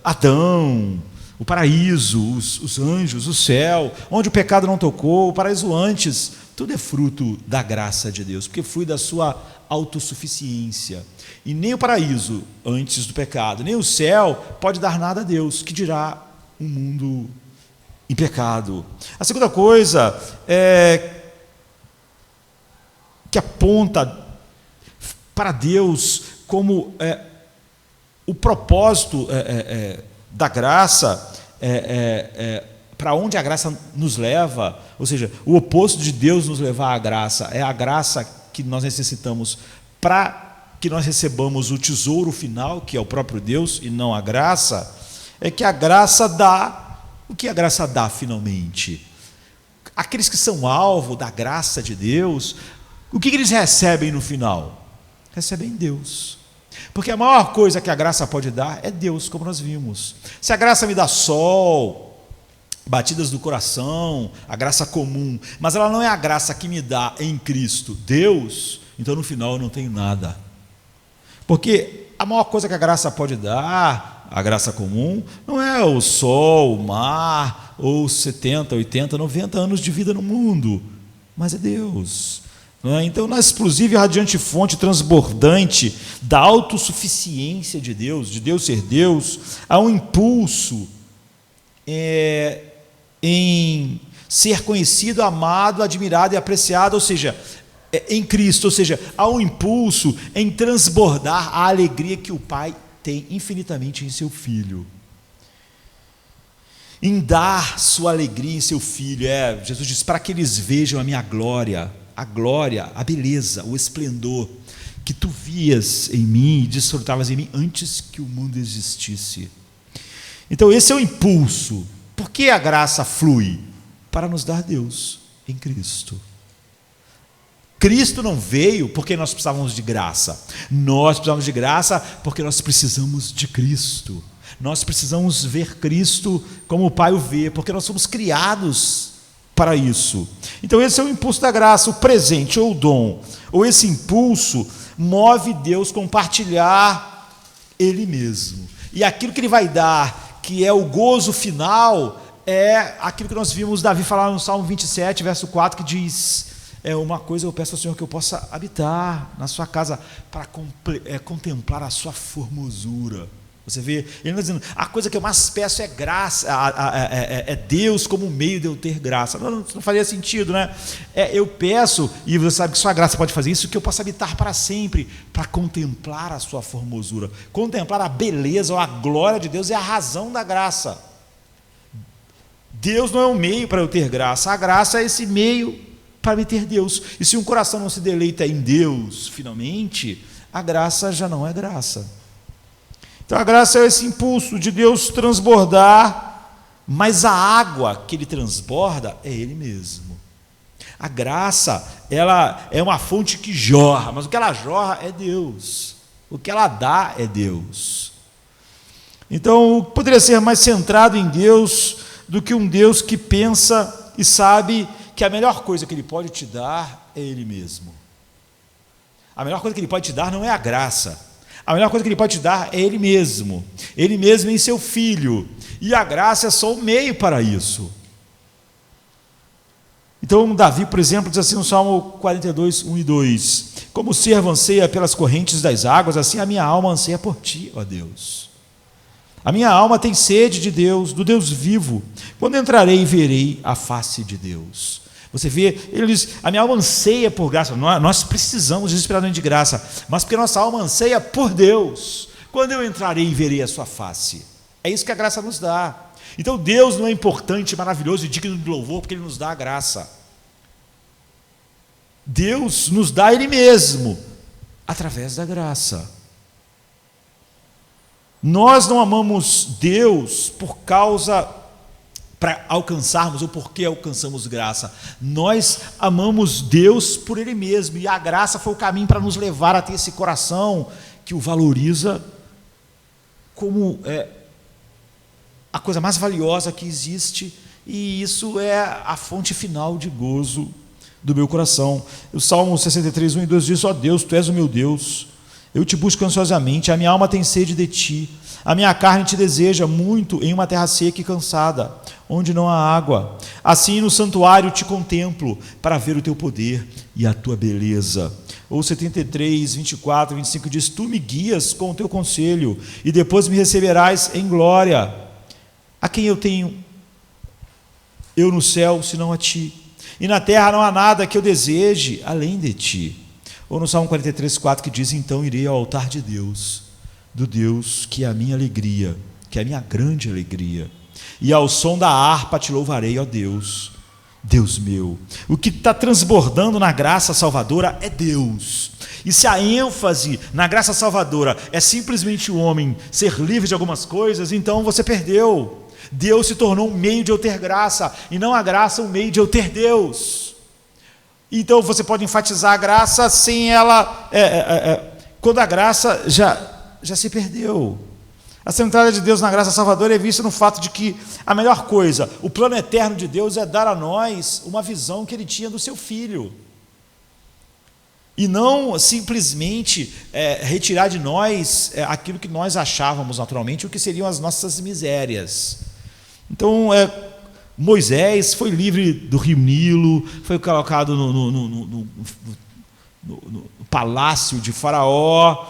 Adão, o paraíso, os anjos, o céu, onde o pecado não tocou, o paraíso antes, tudo é fruto da graça de Deus, porque flui da sua autossuficiência. E nem o paraíso antes do pecado, nem o céu pode dar nada a Deus, que dirá um mundo em pecado. A segunda coisa que aponta para Deus como o propósito da graça, para onde a graça nos leva, ou seja, o oposto de Deus nos levar à graça, é a graça que nós necessitamos para que nós recebamos o tesouro final, que é o próprio Deus, e não a graça, é que a graça dá. O que a graça dá finalmente? Aqueles que são alvo da graça de Deus, o que eles recebem no final? Recebem Deus. Porque a maior coisa que a graça pode dar é Deus, como nós vimos. Se a graça me dá sol, batidas do coração, a graça comum, mas ela não é a graça que me dá em Cristo Deus, então no final eu não tenho nada. Porque a maior coisa que a graça pode dar, a graça comum, não é o sol, o mar, ou 70, 80, 90 anos de vida no mundo, mas é Deus. Então, na explosiva e radiante fonte transbordante da autossuficiência de Deus ser Deus, há um impulso em ser conhecido, amado, admirado e apreciado, ou seja, em Cristo, ou seja, há um impulso em transbordar a alegria que o Pai tem infinitamente em seu Filho, em dar sua alegria em seu Filho. Jesus diz, para que eles vejam a minha glória, a beleza, o esplendor que tu vias em mim e desfrutavas em mim antes que o mundo existisse. Então esse é o impulso. Por que a graça flui? Para nos dar Deus em Cristo. Cristo não veio porque nós precisávamos de graça. Nós precisamos de graça porque nós precisamos de Cristo. Nós precisamos ver Cristo como o Pai o vê, porque nós somos criados para isso. Então esse é o impulso da graça, o presente ou o dom, ou esse impulso move Deus a compartilhar Ele mesmo. E aquilo que Ele vai dar, que é o gozo final, é aquilo que nós vimos Davi falar no Salmo 27, verso 4, que diz: uma coisa eu peço ao Senhor, que eu possa habitar na sua casa para contemplar a sua formosura. Você vê, ele está dizendo, a coisa que eu mais peço é graça, é Deus como meio de eu ter graça. Não faria sentido, né? Eu peço, e você sabe que sua graça pode fazer isso, que eu possa habitar para sempre, para contemplar a sua formosura. Contemplar a beleza ou a glória de Deus é a razão da graça. Deus não é um meio para eu ter graça, a graça é esse meio para me ter Deus. E se um coração não se deleita em Deus, finalmente, a graça já não é graça. Então a graça é esse impulso de Deus transbordar, mas a água que Ele transborda é Ele mesmo. A graça, ela é uma fonte que jorra, mas o que ela jorra é Deus. O que ela dá é Deus. Então poderia ser mais centrado em Deus do que um Deus que pensa e sabe que a melhor coisa que Ele pode te dar é Ele mesmo. A melhor coisa que Ele pode te dar não é a graça. A melhor coisa que Ele pode te dar é Ele mesmo em seu Filho, e a graça é só o meio para isso. Então Davi, por exemplo, diz assim no Salmo 42, 1 e 2: como o servo anseia pelas correntes das águas, assim a minha alma anseia por Ti, ó Deus. A minha alma tem sede de Deus, do Deus vivo. Quando entrarei e verei a face de Deus. Você vê, ele diz, a minha alma anseia por graça. Nós precisamos desesperadamente de graça, mas porque nossa alma anseia por Deus. Quando eu entrarei e verei a sua face. É isso que a graça nos dá. Então Deus não é importante, maravilhoso e digno de louvor porque Ele nos dá a graça. Deus nos dá Ele mesmo, através da graça. Nós não amamos Deus por causa, para alcançarmos ou porque alcançamos graça. Nós amamos Deus por Ele mesmo, e a graça foi o caminho para nos levar a ter esse coração que o valoriza como a coisa mais valiosa que existe, e isso é a fonte final de gozo do meu coração. O Salmo 63, 1 e 2 diz: ó Deus, Tu és o meu Deus, eu Te busco ansiosamente, a minha alma tem sede de Ti, a minha carne Te deseja muito em uma terra seca e cansada, onde não há água. Assim no santuário Te contemplo, para ver o Teu poder e a Tua beleza. Ou 73, 24 e 25 diz: Tu me guias com o Teu conselho, e depois me receberás em glória. A quem eu tenho eu no céu, senão a Ti? E na terra não há nada que eu deseje além de Ti. Ou no Salmo 43, 4, que diz: então irei ao altar de Deus, do Deus que é a minha alegria, que é a minha grande alegria, e ao som da harpa Te louvarei, ó Deus, Deus meu. O que está transbordando na graça salvadora é Deus. E se a ênfase na graça salvadora é simplesmente o homem ser livre de algumas coisas, então você perdeu. Deus se tornou um meio de eu ter graça, e não a graça um meio de eu ter Deus. Então você pode enfatizar a graça sem ela, quando a graça já se perdeu. A centralidade de Deus na graça salvadora é vista no fato de que a melhor coisa, o plano eterno de Deus é dar a nós uma visão que Ele tinha do Seu Filho. E não simplesmente retirar de nós aquilo que nós achávamos naturalmente, o que seriam as nossas misérias. Então, Moisés foi livre do rio Nilo, foi colocado no palácio de Faraó,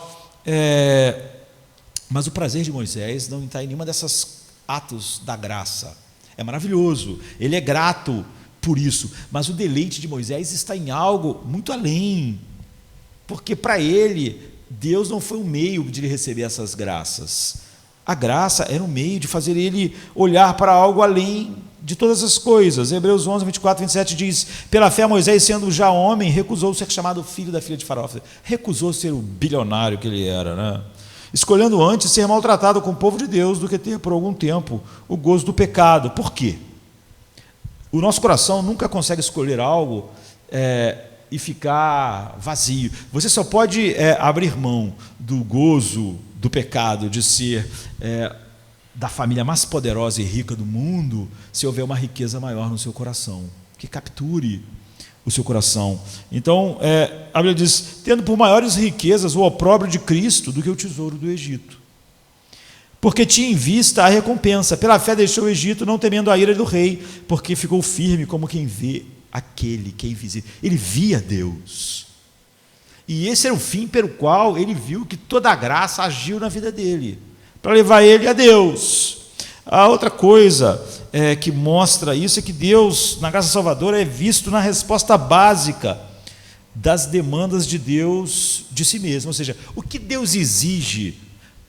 mas o prazer de Moisés não está em nenhuma dessas atos da graça. É maravilhoso, ele é grato por isso, mas o deleite de Moisés está em algo muito além, porque para ele, Deus não foi um meio de ele receber essas graças. A graça era um meio de fazer ele olhar para algo além de todas as coisas. Hebreus 11, 24, 27 diz: pela fé Moisés, sendo já homem, recusou ser chamado filho da filha de Faraó. Recusou ser o bilionário que ele era, né? Escolhendo antes ser maltratado com o povo de Deus do que ter por algum tempo o gozo do pecado. Por quê? O nosso coração nunca consegue escolher algo e ficar vazio. Você só pode abrir mão do gozo do pecado, de ser da família mais poderosa e rica do mundo, se houver uma riqueza maior no seu coração. que capture o seu coração. Então, a Bíblia diz, tendo por maiores riquezas o opróbrio de Cristo do que o tesouro do Egito. Porque tinha em vista a recompensa. Pela fé deixou o Egito, não temendo a ira do rei, porque ficou firme como quem vê aquele que é invisível. Ele via Deus. E esse era o fim pelo qual ele viu que toda a graça agiu na vida dele, para levar ele a Deus. A outra coisa que mostra isso é que Deus, na graça salvadora, é visto na resposta básica das demandas de Deus de si mesmo. Ou seja, o que Deus exige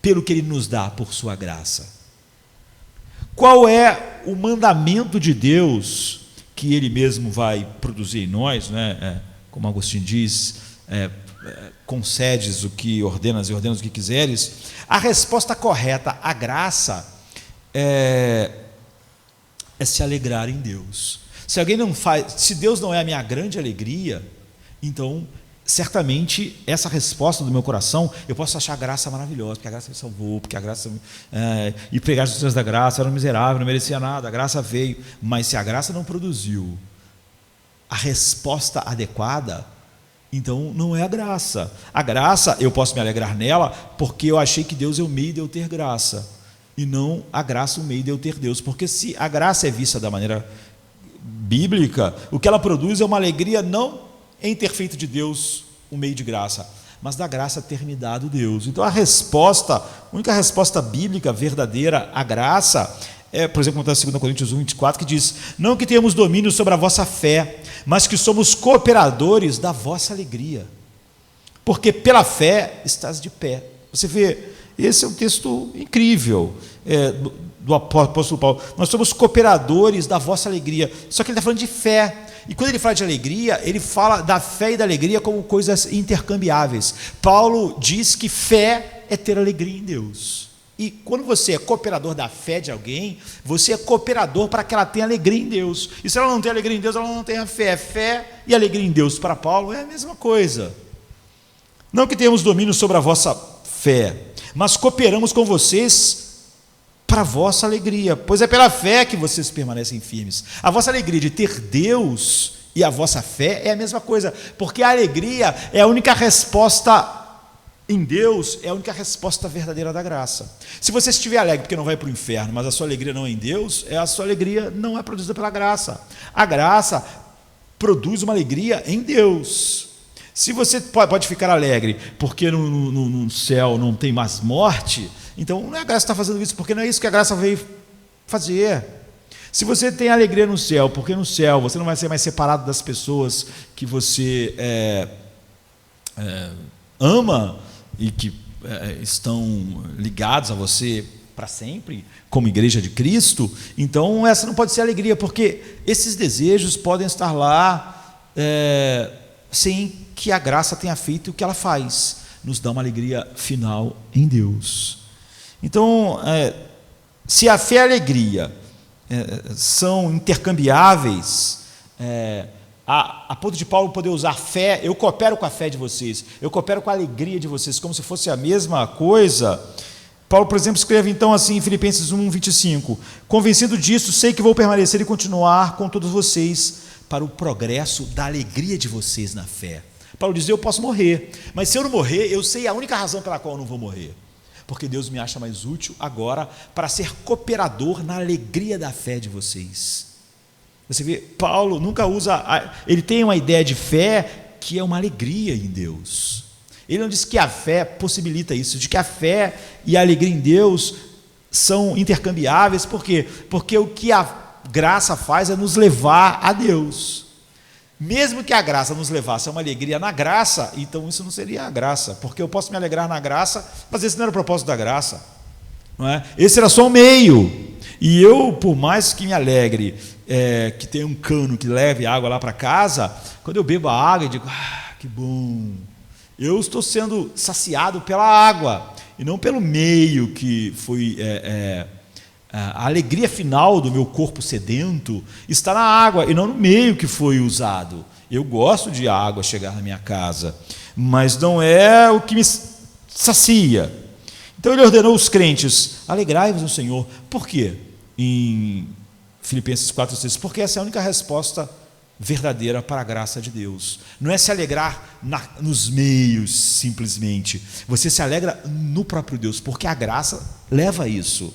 pelo que Ele nos dá por sua graça? Qual é o mandamento de Deus que Ele mesmo vai produzir em nós, né? Como Agostinho diz, concedes o que ordenas e ordenas o que quiseres. A resposta correta à graça é se alegrar em Deus. Se alguém não faz, se Deus não é a minha grande alegria, então certamente essa resposta do meu coração, eu posso achar a graça maravilhosa, porque a graça me salvou, porque a graça e pregar as coisas da graça, eu era um miserável, não merecia nada, a graça veio. Mas se a graça não produziu a resposta adequada, então não é a graça. A graça, eu posso me alegrar nela porque eu achei que Deus é o meio de eu ter graça, e não a graça o meio de eu ter Deus. Porque se a graça é vista da maneira bíblica, o que ela produz é uma alegria não em ter feito de Deus um meio de graça, mas da graça ter me dado Deus. Então a única resposta bíblica verdadeira à graça por exemplo, como está em 2 Coríntios 1, 24, que diz: não que tenhamos domínio sobre a vossa fé, mas que somos cooperadores da vossa alegria, porque pela fé estás de pé. Você vê, esse é um texto incrível do apóstolo Paulo. Nós somos cooperadores da vossa alegria. Só que ele está falando de fé. E quando ele fala de alegria, ele fala da fé e da alegria como coisas intercambiáveis. Paulo diz que fé é ter alegria em Deus. E quando você é cooperador da fé de alguém, você é cooperador para que ela tenha alegria em Deus. E se ela não tem alegria em Deus, ela não tem a fé. Fé e alegria em Deus para Paulo é a mesma coisa. Não que tenhamos domínio sobre a vossa fé, mas cooperamos com vocês para a vossa alegria, pois é pela fé que vocês permanecem firmes. A vossa alegria de ter Deus e a vossa fé é a mesma coisa, porque a alegria é a única resposta em Deus, é a única resposta verdadeira da graça. Se você estiver alegre porque não vai para o inferno, mas a sua alegria não é em Deus, a sua alegria não é produzida pela graça. A graça produz uma alegria em Deus. Se você pode ficar alegre porque no céu não tem mais morte, então não é a graça que está fazendo isso, porque não é isso que a graça veio fazer. Se você tem alegria no céu, porque no céu você não vai ser mais separado das pessoas que você ama e que estão ligados a você para sempre, como igreja de Cristo, então essa não pode ser alegria, porque esses desejos podem estar lá sem que a graça tenha feito o que ela faz, nos dá uma alegria final em Deus. Então, se a fé e a alegria são intercambiáveis, a ponto de Paulo poder usar fé, eu coopero com a fé de vocês, eu coopero com a alegria de vocês, como se fosse a mesma coisa. Paulo, por exemplo, escreve então assim em Filipenses 1, 25: convencido disso, sei que vou permanecer e continuar com todos vocês para o progresso da alegria de vocês na fé. Paulo diz: eu posso morrer, mas se eu não morrer, eu sei a única razão pela qual eu não vou morrer, porque Deus me acha mais útil agora para ser cooperador na alegria da fé de vocês. Você vê, Paulo nunca usa, ele tem uma ideia de fé que é uma alegria em Deus. Ele não diz que a fé possibilita isso, de que a fé e a alegria em Deus são intercambiáveis. Por quê? Porque o que a graça faz é nos levar a Deus. Mesmo que a graça nos levasse a uma alegria na graça, então isso não seria a graça, porque eu posso me alegrar na graça, mas esse não era o propósito da graça, não é? Esse era só um meio. E eu, por mais que me alegre, que tenha um cano que leve água lá para casa, quando eu bebo a água, eu digo: que bom, eu estou sendo saciado pela água, e não pelo meio que foi... a alegria final do meu corpo sedento está na água e não no meio que foi usado. Eu gosto de a água chegar na minha casa, mas não é o que me sacia. Então ele ordenou os crentes: alegrai-vos no Senhor. Por quê? Em Filipenses 4, 6, porque essa é a única resposta verdadeira para a graça de Deus. Não é se alegrar nos meios, simplesmente. Você se alegra no próprio Deus, porque a graça leva a isso.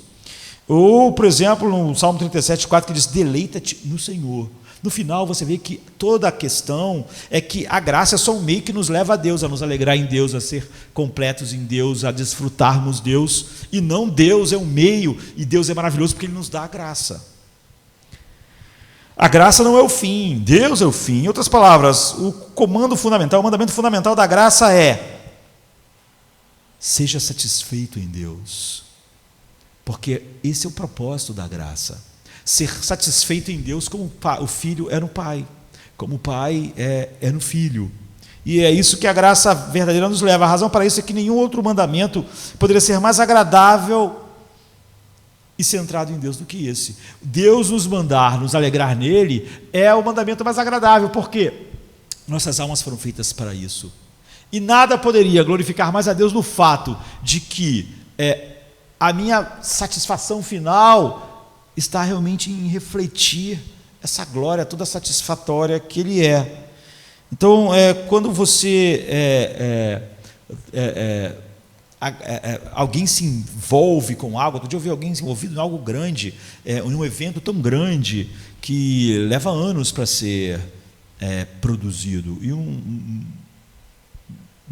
Ou, por exemplo, no Salmo 37:4, que diz: deleita-te no Senhor. No final você vê que toda a questão é que a graça é só um meio que nos leva a Deus, a nos alegrar em Deus, a ser completos em Deus, a desfrutarmos Deus, e não Deus é um meio, e Deus é maravilhoso porque Ele nos dá a graça. A graça não é o fim, Deus é o fim. Em outras palavras, o comando fundamental, o mandamento fundamental da graça é: seja satisfeito em Deus, porque esse é o propósito da graça. Ser satisfeito em Deus como o filho é no pai, como o pai é no filho. E é isso que a graça verdadeira nos leva. A razão para isso é que nenhum outro mandamento poderia ser mais agradável e centrado em Deus do que esse. Deus nos mandar, nos alegrar nele, é o mandamento mais agradável, porque nossas almas foram feitas para isso. E nada poderia glorificar mais a Deus no fato de que a minha satisfação final está realmente em refletir essa glória toda satisfatória que Ele é. Então, quando você alguém se envolve com algo, outro dia eu vi alguém envolvido em algo grande, em um evento tão grande que leva anos para ser produzido, e um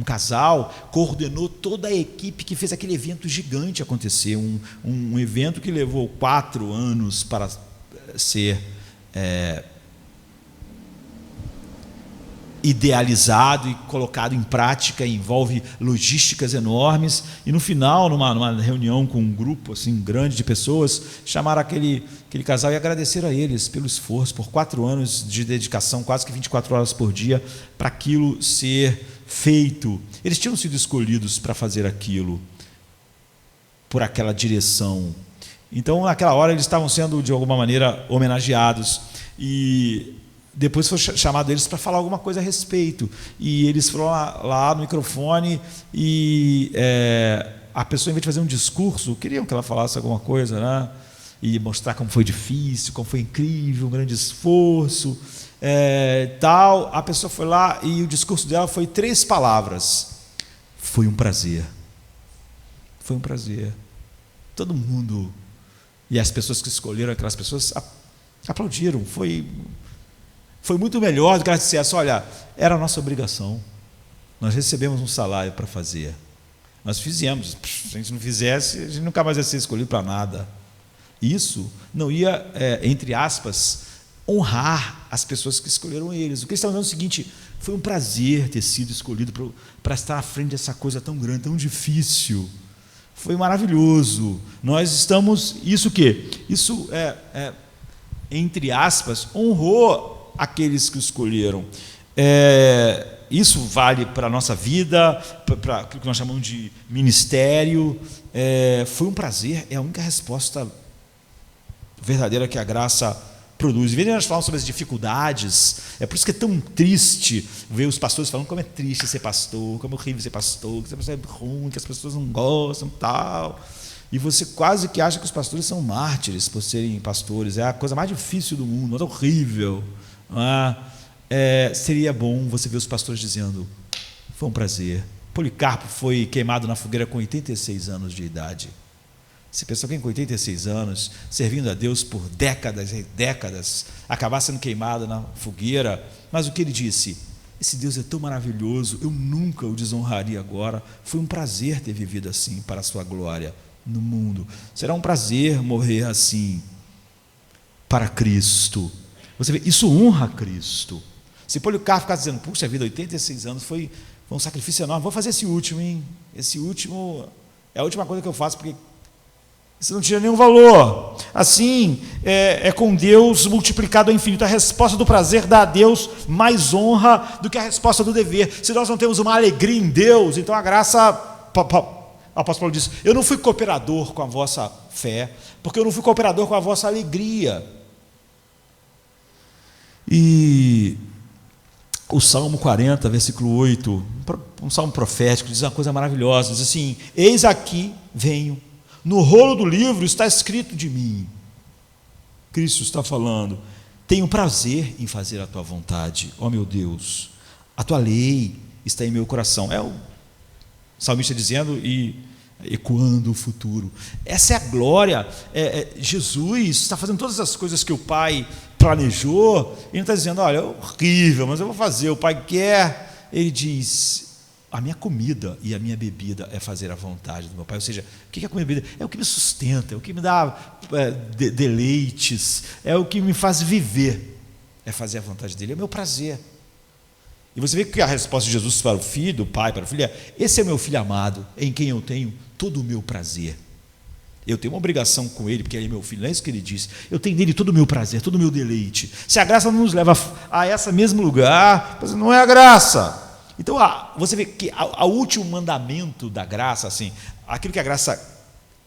casal coordenou toda a equipe que fez aquele evento gigante acontecer, um evento que levou 4 anos para ser idealizado e colocado em prática, envolve logísticas enormes, e no final, numa reunião com um grupo assim grande de pessoas, chamaram aquele casal e agradeceram a eles pelo esforço, por 4 anos de dedicação, quase que 24 horas por dia, para aquilo ser feito. Eles tinham sido escolhidos para fazer aquilo, por aquela direção. Então, naquela hora, eles estavam sendo, de alguma maneira, homenageados, e depois foi chamado eles para falar alguma coisa a respeito, e eles foram lá no microfone, e a pessoa, em vez de fazer um discurso, queriam que ela falasse alguma coisa, né? E mostrar como foi difícil, como foi incrível, um grande esforço, tal. A pessoa foi lá e o discurso dela foi 3 palavras: foi um prazer. Foi um prazer. Todo mundo, e as pessoas que escolheram aquelas pessoas aplaudiram. Foi muito melhor do que elas dissessem: olha, era a nossa obrigação, nós recebemos um salário para fazer, nós fizemos, se a gente não fizesse, a gente nunca mais ia ser escolhido para nada. Isso não ia, entre aspas, honrar as pessoas que escolheram eles. O que eles estavam dizendo é o seguinte: foi um prazer ter sido escolhido para estar à frente dessa coisa tão grande, tão difícil. Foi maravilhoso. Nós estamos... Isso o quê? Isso, entre aspas, honrou aqueles que o escolheram. Isso vale para a nossa vida, para aquilo que nós chamamos de ministério. Foi um prazer, é a única resposta verdadeira que a graça produz. Em vez de nós falarmos sobre as dificuldades, é por isso que é tão triste ver os pastores falando como é triste ser pastor, como é horrível ser pastor, que é ruim, que as pessoas não gostam, tal. E você quase que acha que os pastores são mártires por serem pastores. É a coisa mais difícil do mundo, é horrível. Seria bom você ver os pastores dizendo: foi um prazer. Policarpo foi queimado na fogueira com 86 anos de idade. Você pensa que alguém com 86 anos, servindo a Deus por décadas e décadas, acabar sendo queimado na fogueira? Mas o que ele disse? Esse Deus é tão maravilhoso, eu nunca o desonraria agora. Foi um prazer ter vivido assim para a sua glória no mundo. Será um prazer morrer assim para Cristo. Você vê, isso honra Cristo. Se Policarpo ficar dizendo: puxa vida, 86 anos foi um sacrifício enorme, vou fazer esse último, hein? Esse último é a última coisa que eu faço, porque isso não tinha nenhum valor. Assim, é com Deus multiplicado ao infinito. A resposta do prazer dá a Deus mais honra do que a resposta do dever. Se nós não temos uma alegria em Deus, então a graça... O apóstolo Paulo diz: eu não fui cooperador com a vossa fé, porque eu não fui cooperador com a vossa alegria. E o Salmo 40, versículo 8, um salmo profético, diz uma coisa maravilhosa, diz assim: eis aqui venho, no rolo do livro está escrito de mim. Cristo está falando: Tenho prazer em fazer a tua vontade, ó meu Deus. A tua lei está em meu coração. É o salmista dizendo e ecoando o futuro. Essa é a glória. Jesus está fazendo todas as coisas que o Pai planejou. Ele não está dizendo, olha, é horrível, mas eu vou fazer, o Pai quer. Ele diz, a minha comida e a minha bebida é fazer a vontade do meu Pai. Ou seja, o que é a comida e a bebida? É o que me sustenta, é o que me dá deleites, é o que me faz viver. É fazer a vontade dele, é o meu prazer. E você vê que a resposta de Jesus para o filho, do pai para o filho, esse é meu filho amado, em quem eu tenho todo o meu prazer. Eu tenho uma obrigação com ele, porque ele é meu filho, não é isso que ele disse. Eu tenho nele todo o meu prazer, todo o meu deleite. Se a graça não nos leva a esse mesmo lugar, não é a graça. Então, você vê que o último mandamento da graça, assim, aquilo que a graça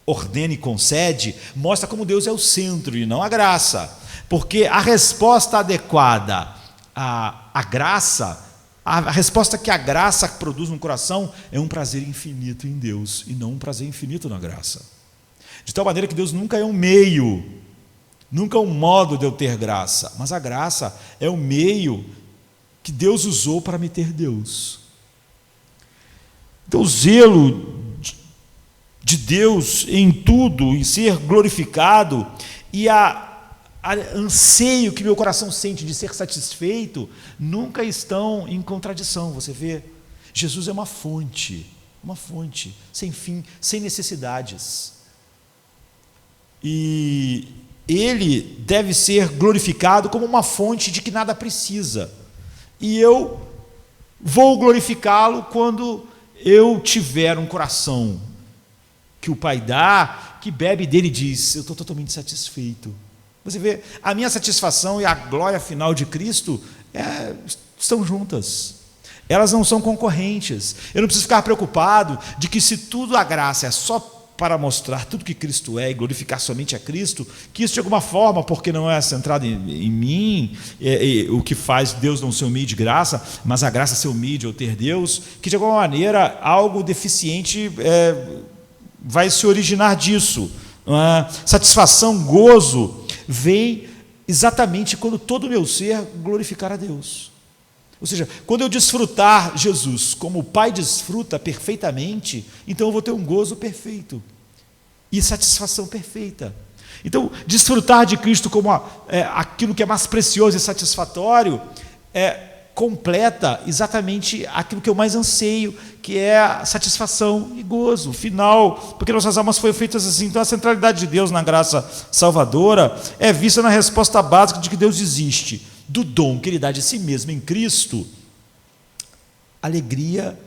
ordena e concede, mostra como Deus é o centro e não a graça. Porque a resposta adequada à graça, a resposta que a graça produz no coração é um prazer infinito em Deus e não um prazer infinito na graça. De tal maneira que Deus nunca é um meio, nunca é um modo de eu ter graça, mas a graça é o meio que Deus usou para me ter Deus. Então o zelo de Deus em tudo, em ser glorificado, e a anseio que meu coração sente de ser satisfeito, nunca estão em contradição. Você vê, Jesus é uma fonte sem fim, sem necessidades. E ele deve ser glorificado como uma fonte de que nada precisa. E eu vou glorificá-lo quando eu tiver um coração que o Pai dá, que bebe dele e diz, eu estou totalmente satisfeito. Você vê, a minha satisfação e a glória final de Cristo estão juntas. Elas não são concorrentes. Eu não preciso ficar preocupado de que se tudo a graça é só para mostrar tudo que Cristo é e glorificar somente a Cristo, que isso de alguma forma, porque não é centrado em mim, o que faz Deus não ser um meio de graça, mas a graça ser um meio de eu ter Deus, que de alguma maneira algo deficiente vai se originar disso. Satisfação, gozo, vem exatamente quando todo o meu ser glorificar a Deus. Ou seja, quando eu desfrutar Jesus como o Pai desfruta perfeitamente, então eu vou ter um gozo perfeito e satisfação perfeita. Então, desfrutar de Cristo como aquilo que é mais precioso e satisfatório completa exatamente aquilo que eu mais anseio, que é a satisfação e gozo final, porque nossas almas foram feitas assim. Então a centralidade de Deus na graça salvadora é vista na resposta básica de que Deus existe, do dom que ele dá de si mesmo em Cristo, alegria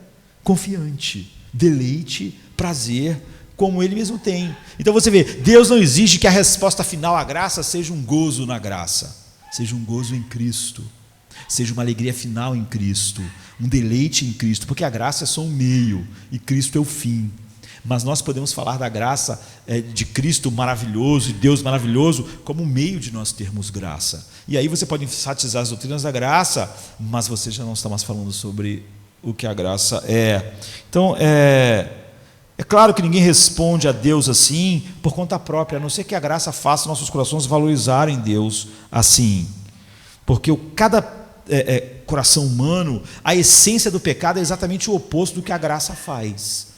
confiante, deleite, prazer, como ele mesmo tem. Então você vê, Deus não exige que a resposta final à graça seja um gozo na graça, seja um gozo em Cristo, seja uma alegria final em Cristo, um deleite em Cristo, porque a graça é só um meio e Cristo é o fim. Mas nós podemos falar da graça de Cristo maravilhoso e Deus maravilhoso como um meio de nós termos graça. E aí você pode enfatizar as doutrinas da graça, mas você já não está mais falando sobre o que a graça é. Então, é claro que ninguém responde a Deus assim por conta própria, a não ser que a graça faça nossos corações valorizarem Deus assim. Porque cada coração humano, a essência do pecado é exatamente o oposto do que a graça faz.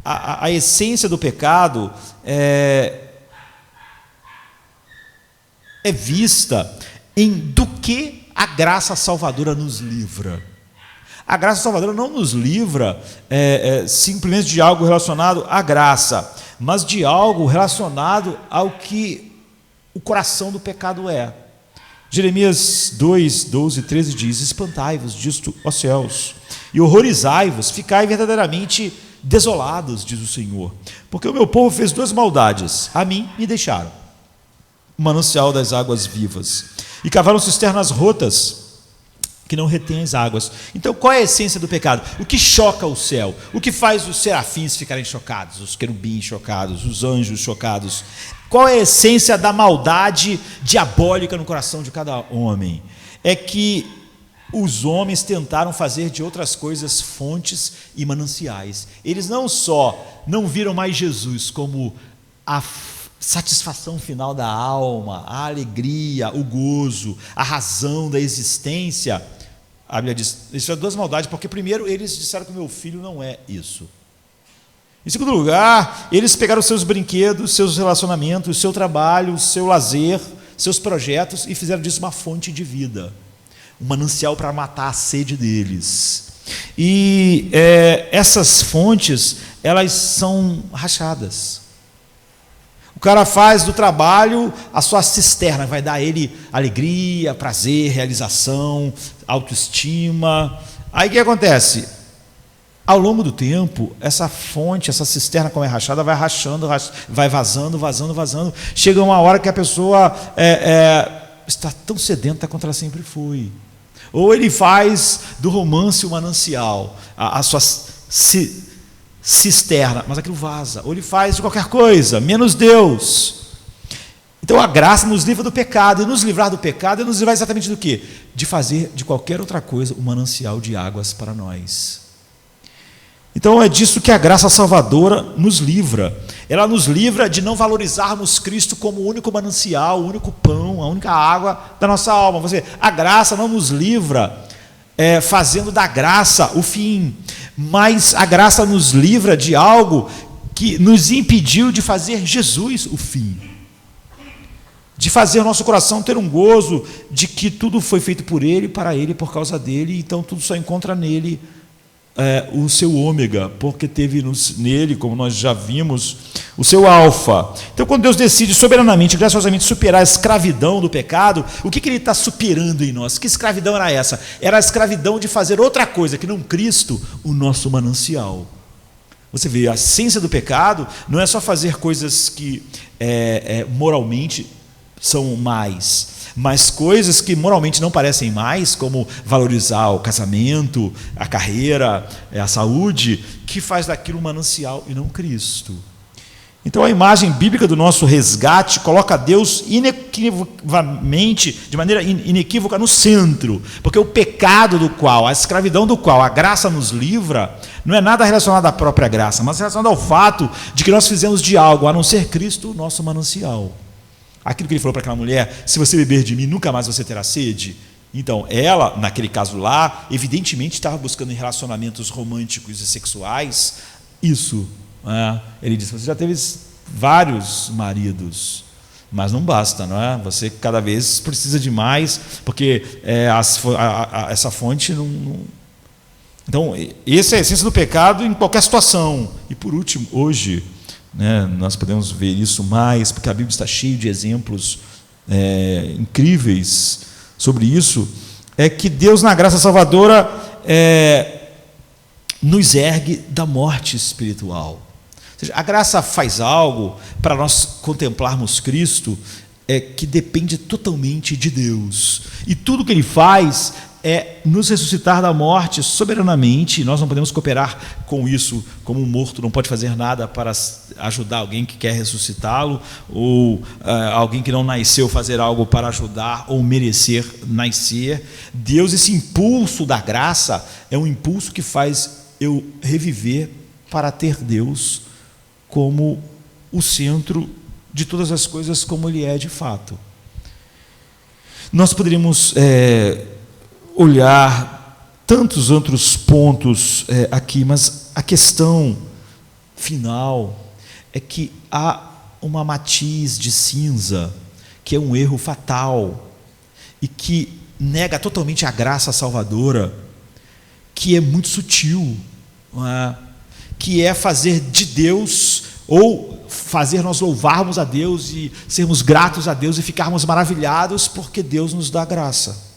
A essência do pecado é vista em do que a graça salvadora nos livra. A graça salvadora não nos livra simplesmente de algo relacionado à graça, mas de algo relacionado ao que o coração do pecado é. Jeremias 2, 12 e 13 diz: espantai-vos disto, ó céus, e horrorizai-vos, ficai verdadeiramente desolados, diz o Senhor, porque o meu povo fez duas maldades, a mim me deixaram o manancial das águas vivas, e cavaram cisternas rotas, que não retêm as águas. Então qual é a essência do pecado? O que choca o céu? O que faz os serafins ficarem chocados, os querubins chocados, os anjos chocados? Qual é a essência da maldade diabólica no coração de cada homem? É que os homens tentaram fazer de outras coisas fontes e mananciais. Eles não só não viram mais Jesus como a satisfação final da alma, a alegria, o gozo, a razão da existência. A Bíblia diz, isso é duas maldades, porque primeiro eles disseram que o meu filho não é isso. Em segundo lugar, eles pegaram seus brinquedos, seus relacionamentos, seu trabalho, seu lazer, seus projetos e fizeram disso uma fonte de vida, um manancial para matar a sede deles. E essas fontes, elas são rachadas. O cara faz do trabalho a sua cisterna, vai dar a ele alegria, prazer, realização, autoestima. Aí o que acontece? Ao longo do tempo, essa fonte, essa cisterna, como é rachada, vai rachando, vai vazando. Chega uma hora que a pessoa está tão sedenta quanto ela sempre foi. Ou ele faz do romance o manancial, a sua cisterna, mas aquilo vaza. Ou ele faz de qualquer coisa, menos Deus. Então a graça nos livra do pecado, e nos livrar do pecado é nos livrar exatamente do quê? De fazer de qualquer outra coisa um manancial de águas para nós. Então é disso que a graça salvadora nos livra. Ela nos livra de não valorizarmos Cristo como o único manancial, o único pão, a única água da nossa alma. A graça não nos livra fazendo da graça o fim, mas a graça nos livra de algo que nos impediu de fazer Jesus o fim, de fazer o nosso coração ter um gozo de que tudo foi feito por Ele, para Ele, por causa dEle, então tudo só encontra nele o seu ômega, porque teve nele, como nós já vimos, o seu alfa. Então, quando Deus decide soberanamente, graciosamente superar a escravidão do pecado, o que Ele está superando em nós? Que escravidão era essa? Era a escravidão de fazer outra coisa que não Cristo, o nosso manancial. Você vê, a essência do pecado não é só fazer coisas que moralmente são mais, mas coisas que moralmente não parecem mais, como valorizar o casamento, a carreira, a saúde, que faz daquilo um manancial e não Cristo. Então a imagem bíblica do nosso resgate coloca Deus inequivocamente, de maneira inequívoca, no centro, porque o pecado do qual, a escravidão do qual a graça nos livra, não é nada relacionado à própria graça, mas relacionado ao fato de que nós fizemos de algo, a não ser Cristo, o nosso manancial. Aquilo que ele falou para aquela mulher, se você beber de mim, nunca mais você terá sede. Então, ela, naquele caso lá, evidentemente estava buscando em relacionamentos românticos e sexuais isso. Ele disse, você já teve vários maridos, mas não basta, não é? Você cada vez precisa de mais, porque essa fonte não... Então, essa é a essência do pecado em qualquer situação. E por último, hoje... nós podemos ver isso mais, porque a Bíblia está cheia de exemplos incríveis sobre isso, é que Deus, na graça salvadora, nos ergue da morte espiritual. Ou seja, a graça faz algo para nós contemplarmos Cristo que depende totalmente de Deus, e tudo que Ele faz é nos ressuscitar da morte soberanamente. Nós não podemos cooperar com isso, como um morto não pode fazer nada para ajudar alguém que quer ressuscitá-lo, ou alguém que não nasceu fazer algo para ajudar ou merecer nascer. Deus, esse impulso da graça, é um impulso que faz eu reviver para ter Deus como o centro de todas as coisas, como Ele é de fato. Nós poderíamos olhar tantos outros pontos aqui, mas a questão final é que há uma matiz de cinza, que é um erro fatal, e que nega totalmente a graça salvadora, que é muito sutil, que é fazer de Deus, ou fazer nós louvarmos a Deus e sermos gratos a Deus e ficarmos maravilhados porque Deus nos dá graça.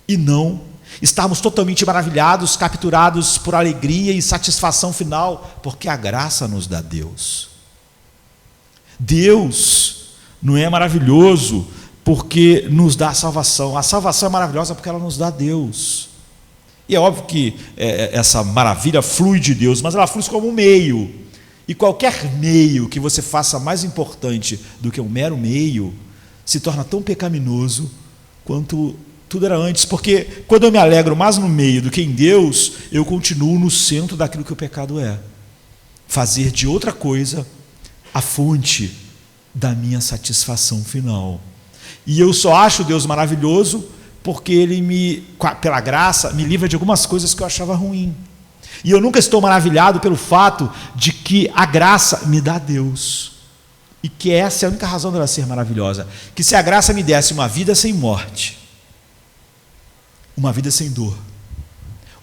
E não estarmos totalmente maravilhados, capturados por alegria e satisfação final, porque a graça nos dá Deus. Deus não é maravilhoso porque nos dá a salvação é maravilhosa porque ela nos dá Deus. E é óbvio que essa maravilha flui de Deus, mas ela flui como um meio, e qualquer meio que você faça mais importante do que um mero meio, se torna tão pecaminoso quanto tudo era antes, porque quando eu me alegro mais no meio do que em Deus, eu continuo no centro daquilo que o pecado é. Fazer de outra coisa a fonte da minha satisfação final. E eu só acho Deus maravilhoso porque Ele, pela graça, me livra de algumas coisas que eu achava ruim. E eu nunca estou maravilhado pelo fato de que a graça me dá Deus. E que essa é a única razão dela ser maravilhosa. Que se a graça me desse uma vida sem morte, uma vida sem dor,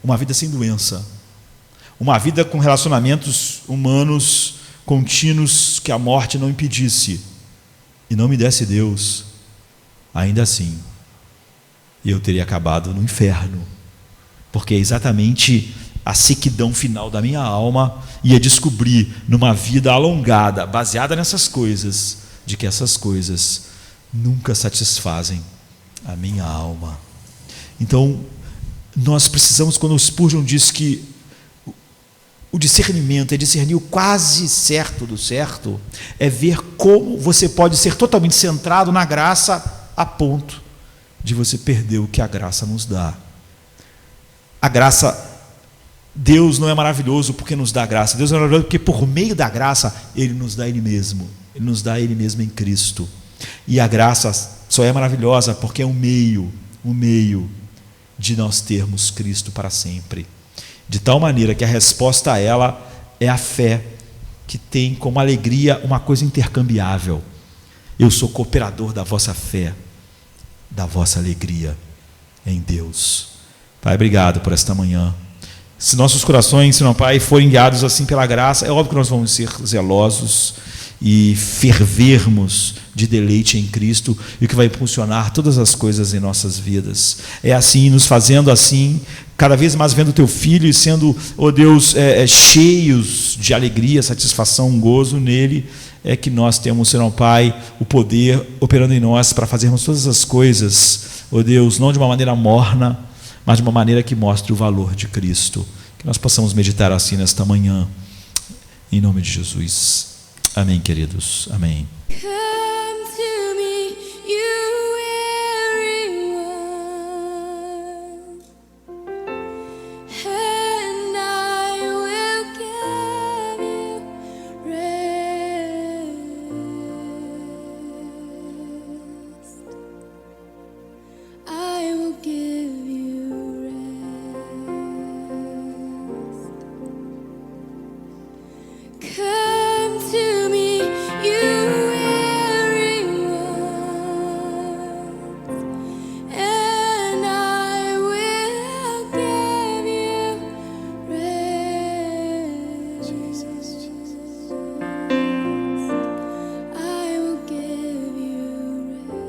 uma vida sem doença, uma vida com relacionamentos humanos contínuos que a morte não impedisse, e não me desse Deus, ainda assim, eu teria acabado no inferno, porque é exatamente a sequidão final da minha alma ia descobrir numa vida alongada, baseada nessas coisas, de que essas coisas nunca satisfazem a minha alma. Então, nós precisamos, quando o Spurgeon diz que o discernimento é discernir o quase certo do certo, é ver como você pode ser totalmente centrado na graça a ponto de você perder o que a graça nos dá. A graça, Deus não é maravilhoso porque nos dá graça, Deus é maravilhoso porque por meio da graça Ele nos dá Ele mesmo, Ele nos dá Ele mesmo em Cristo. E a graça só é maravilhosa porque é um meio de nós termos Cristo para sempre. De tal maneira que a resposta a ela é a fé, que tem como alegria uma coisa intercambiável. Eu sou cooperador da vossa fé, da vossa alegria em Deus. Pai, obrigado por esta manhã. Se nossos corações, Senhor Pai, forem guiados assim pela graça, é óbvio que nós vamos ser zelosos e fervermos de deleite em Cristo, e o que vai impulsionar todas as coisas em nossas vidas. É assim, nos fazendo assim, cada vez mais vendo o Teu Filho e sendo, ó Deus, cheios de alegria, satisfação, gozo nele, é que nós temos, Senhor Pai, o poder operando em nós para fazermos todas as coisas, ó Deus, não de uma maneira morna, mas de uma maneira que mostre o valor de Cristo. Que nós possamos meditar assim nesta manhã, em nome de Jesus. Amém, queridos. Amém. Come to me, you weary one, and I will give you rest. I will give you rest. Come to me, you weary ones, and I will give you rest. Jesus. I will give you rest.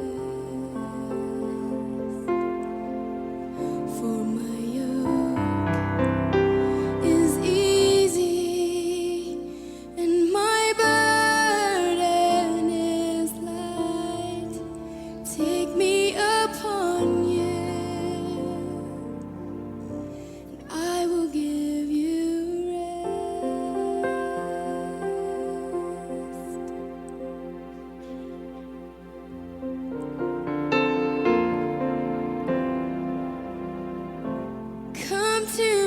For my yoke is easy and my burden is light. Take me upon you, and I will give you rest. Come to